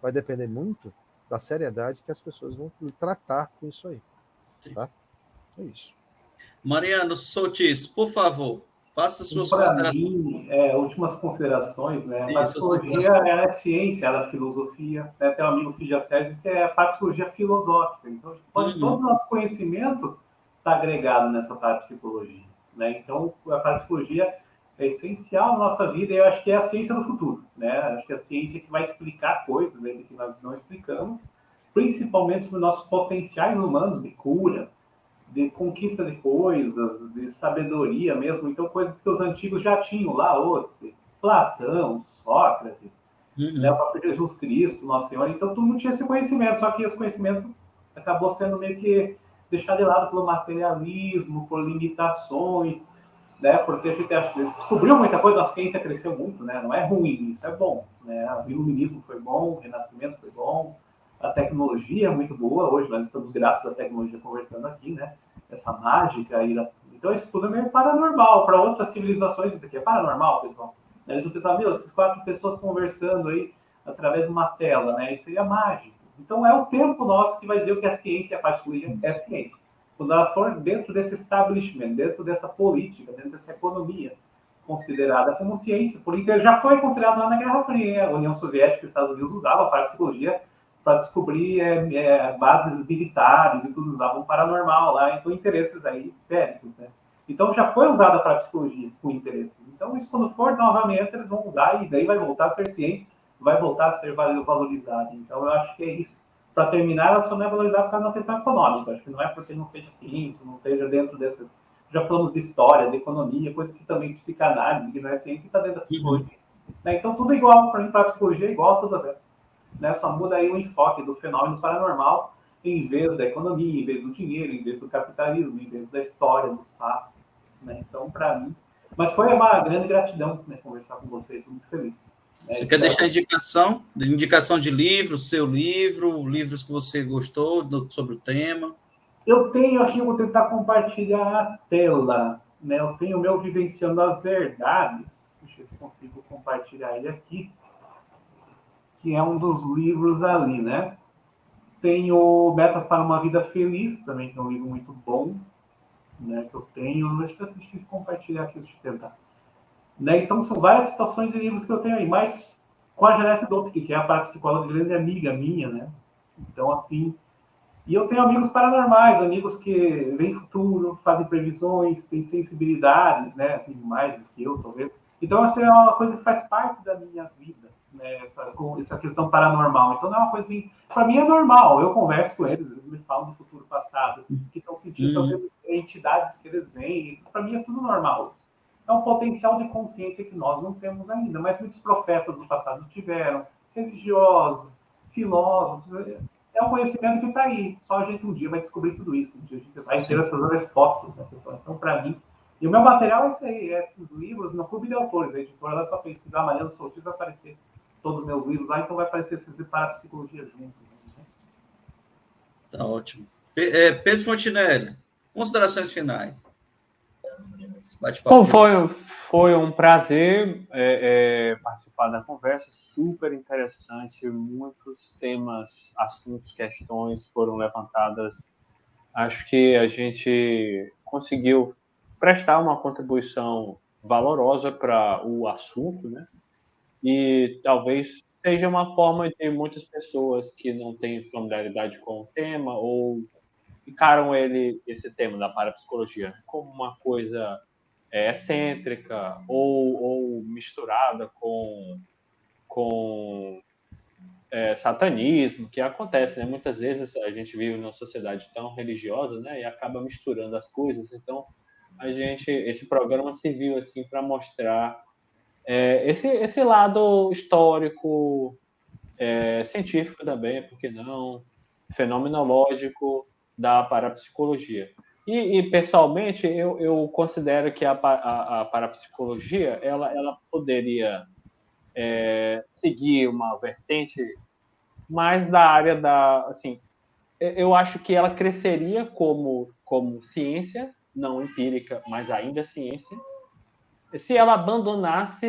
vai depender muito da seriedade que as pessoas vão tratar com isso aí. Tá? É isso. Mariano Sotis, por favor, faça suas Para considerações. mim, últimas considerações, né? A Isso, suas parapsicologia considerações. é ciência, ela é filosofia. Né? Tem um amigo filho de Ascesis que é a parapsicologia filosófica. Então, todo o nosso conhecimento está agregado nessa parapsicologia. Né? Então, a parapsicologia é essencial na nossa vida e eu acho que é a ciência do futuro. Né? Acho que é a ciência que vai explicar coisas ainda que nós não explicamos, principalmente sobre nossos potenciais humanos de cura, de conquista de coisas, de sabedoria mesmo. Então, coisas que os antigos já tinham lá, outros, Platão, Sócrates, né, o próprio Jesus Cristo, Nosso Senhor. Então, todo mundo tinha esse conhecimento, só que esse conhecimento acabou sendo meio que deixado de lado pelo materialismo, por limitações, né, porque a gente descobriu muita coisa, a ciência cresceu muito, né, não é ruim, isso é bom, né, o iluminismo foi bom, o renascimento foi bom, a tecnologia é muito boa, hoje nós estamos, graças à tecnologia, conversando aqui, né, essa mágica aí, então isso tudo é meio paranormal, para outras civilizações isso aqui é paranormal, pessoal. Eles vão pensar, meu, essas 4 pessoas conversando aí através de uma tela, né, isso seria mágico. Então é o tempo nosso que vai dizer o que é ciência e a partilha é ciência. Quando ela for dentro desse establishment, dentro dessa política, dentro dessa economia considerada como ciência, por inteiro, já foi considerado lá na Guerra Fria. A União Soviética e os Estados Unidos usavam a parapsicologia para descobrir bases militares e tudo, usavam paranormal lá, então interesses aí bélicos, né? Então já foi usada a parapsicologia com interesses. Então isso quando for novamente eles vão usar e daí vai voltar a ser ciência, vai voltar a ser valorizada. Então eu acho que é isso. Para terminar, ela só não é valorizada por causa da questão econômica. Acho que não é porque não seja ciência, não esteja dentro desses. Já falamos de história, de economia, coisa que também psicanálise, que não é ciência, está dentro da psicologia. Né? Então tudo igual, para mim, para a psicologia é igual a todas essas. Né? Só muda aí o enfoque do fenômeno paranormal em vez da economia, em vez do dinheiro, em vez do capitalismo, em vez da história, dos fatos. Né? Então, para mim. Mas foi uma grande gratidão, né, conversar com vocês, estou muito feliz. Você quer deixar indicação de livro, seu livro, livros que você gostou sobre o tema? Eu tenho, acho que eu vou tentar compartilhar a tela. Né? Eu tenho o meu Vivenciando as Verdades. Deixa eu ver se consigo compartilhar ele aqui. Que é um dos livros ali, né? Tem o Metas para uma Vida Feliz, também, que é um livro muito bom. Né? Que eu tenho. Acho que é difícil compartilhar aqui, deixa eu tentar. Né? Então, são várias situações de livros que eu tenho aí, mas com a Janete Dopke, que é a parapsicóloga grande amiga minha, né? Então, assim, e eu tenho amigos paranormais, amigos que veem futuro, fazem previsões, têm sensibilidades, né? Assim, mais do que eu, talvez. Então, essa é uma coisa que faz parte da minha vida, né? Essa questão paranormal. Então, não é uma coisa assim... Para mim é normal, eu converso com eles me falam do futuro passado, que estão sentindo talvez entidades que eles veem. Para mim é tudo normal. É um potencial de consciência que nós não temos ainda, mas muitos profetas do passado tiveram, religiosos, filósofos. É um conhecimento que está aí. Só a gente um dia vai descobrir tudo isso. Um dia a gente vai ter essas respostas, né, pessoal? Então, para mim. E o meu material é isso aí, esses livros no Clube de Autores. A editora ela só pesquisar Mariano Sotis, vai aparecer todos os meus livros lá, então vai aparecer esses de parapsicologia juntos. Né? Tá ótimo. Pedro Fontinelli, considerações finais. Bom, foi um prazer participar da conversa, super interessante, muitos temas, assuntos, questões foram levantadas. Acho que a gente conseguiu prestar uma contribuição valorosa para o assunto, né? E talvez seja uma forma de muitas pessoas que não têm familiaridade com o tema ou encaram esse tema da parapsicologia como uma coisa excêntrica ou misturada com satanismo, que acontece, né? Muitas vezes a gente vive numa sociedade tão religiosa, né? E acaba misturando as coisas. Então, esse programa serviu assim para mostrar esse lado histórico, científico também, por que não, fenomenológico da parapsicologia. E pessoalmente, eu considero que a parapsicologia ela poderia seguir uma vertente mais da área assim, eu acho que ela cresceria como ciência, não empírica, mas ainda ciência, se ela abandonasse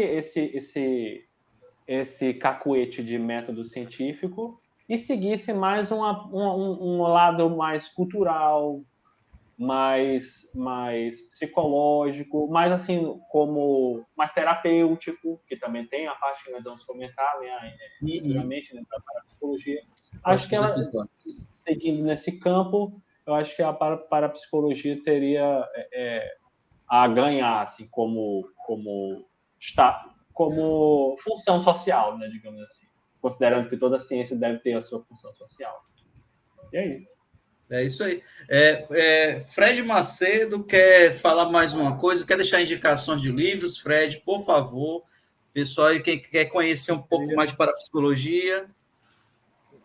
esse cacuete de método científico e seguisse mais um lado mais cultural, mais psicológico, mais assim, mais terapêutico, que também tem a parte que nós vamos comentar, né, futuramente, né, da psicologia. Acho que ela, seguindo nesse campo, eu acho que a parapsicologia teria a ganhar, assim, como função social, né, digamos assim, considerando que toda ciência deve ter a sua função social. E é isso. É isso aí. Fred Macedo quer falar mais uma coisa, quer deixar indicações de livros, Fred, por favor. Pessoal, quem quer conhecer um pouco mais de parapsicologia.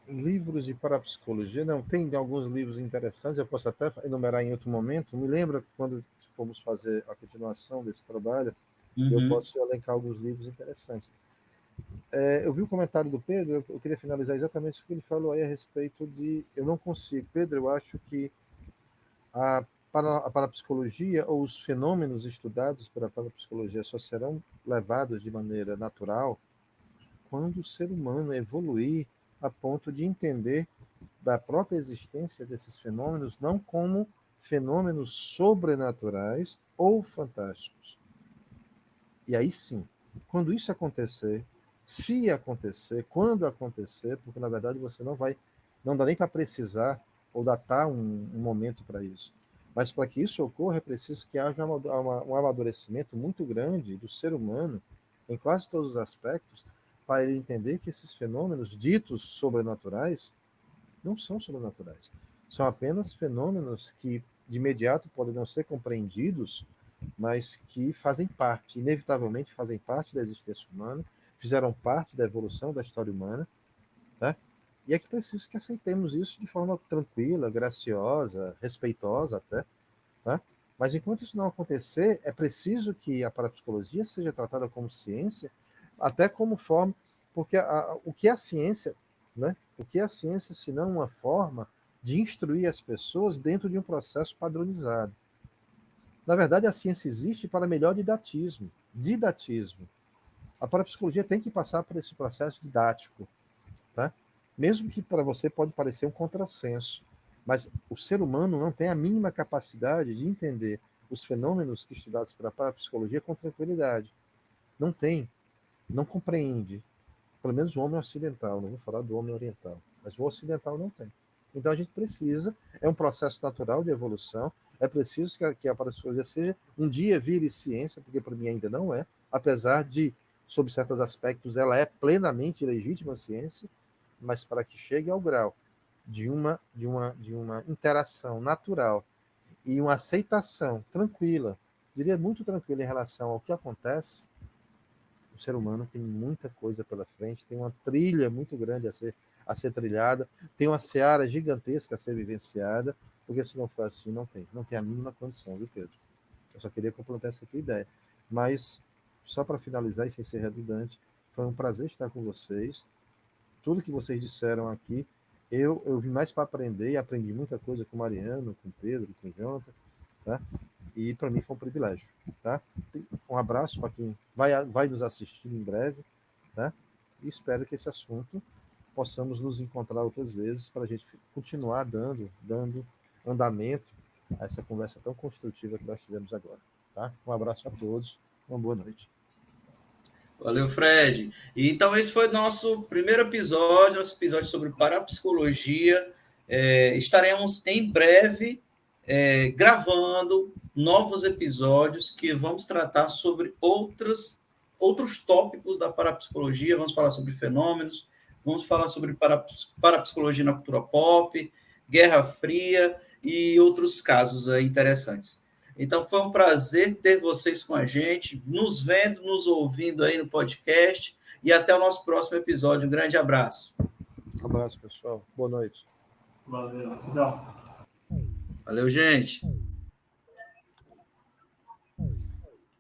Livros de parapsicologia, não, tem alguns livros interessantes, eu posso até enumerar em outro momento. Me lembra quando fomos fazer a continuação desse trabalho, eu posso elencar alguns livros interessantes. Eu vi o comentário do Pedro, eu queria finalizar exatamente o que ele falou aí a respeito de... Eu não consigo. Pedro, eu acho que a parapsicologia ou os fenômenos estudados pela parapsicologia só serão levados de maneira natural quando o ser humano evoluir a ponto de entender da própria existência desses fenômenos não como fenômenos sobrenaturais ou fantásticos. E aí sim, quando isso acontecer, se acontecer, quando acontecer, porque na verdade você não dá nem para precisar ou datar um momento para isso. Mas para que isso ocorra, é preciso que haja um amadurecimento muito grande do ser humano, em quase todos os aspectos, para ele entender que esses fenômenos ditos sobrenaturais não são sobrenaturais. São apenas fenômenos que, de imediato, podem não ser compreendidos, mas que fazem parte, inevitavelmente fazem parte da existência humana, fizeram parte da evolução da história humana, tá? E é que preciso que aceitemos isso de forma tranquila, graciosa, respeitosa até, tá? Mas enquanto isso não acontecer, é preciso que a parapsicologia seja tratada como ciência, até como forma, porque o que é a ciência, né? O que é a ciência, se não uma forma de instruir as pessoas dentro de um processo padronizado? Na verdade, a ciência existe para melhor didatismo. A parapsicologia tem que passar por esse processo didático, tá? Mesmo que para você pode parecer um contrassenso, mas o ser humano não tem a mínima capacidade de entender os fenômenos estudados pela parapsicologia com tranquilidade. Não tem, não compreende. Pelo menos o homem ocidental, não vou falar do homem oriental, mas o ocidental não tem. Então a gente precisa, é um processo natural de evolução, é preciso que a parapsicologia seja, um dia vire ciência, porque para mim ainda não é, apesar de, sob certos aspectos, ela é plenamente legítima ciência, mas para que chegue ao grau de uma interação natural e uma aceitação tranquila, diria muito tranquila em relação ao que acontece, o ser humano tem muita coisa pela frente, tem uma trilha muito grande a ser trilhada, tem uma seara gigantesca a ser vivenciada, porque se não for assim, não tem a mínima condição, viu, Pedro? Eu só queria complementar essa aqui ideia. Mas, só para finalizar e sem ser redundante, foi um prazer estar com vocês. Tudo que vocês disseram aqui, eu vim mais para aprender e aprendi muita coisa com o Mariano, com o Pedro, com o Jonathan, tá? E para mim foi um privilégio, tá? Um abraço para quem vai nos assistir em breve, tá? E espero que esse assunto possamos nos encontrar outras vezes para a gente continuar dando andamento a essa conversa tão construtiva que nós tivemos agora, tá? Um abraço a todos, uma boa noite. Valeu, Fred. E então esse foi nosso primeiro episódio, nosso episódio sobre parapsicologia. Estaremos em breve gravando novos episódios que vamos tratar sobre outros tópicos da parapsicologia, vamos falar sobre fenômenos, Vamos falar sobre parapsicologia na cultura pop, Guerra Fria e outros casos interessantes. Então, foi um prazer ter vocês com a gente, nos vendo, nos ouvindo aí no podcast, e até o nosso próximo episódio. Um grande abraço. Um abraço, pessoal. Boa noite. Valeu. Tchau. Valeu, gente.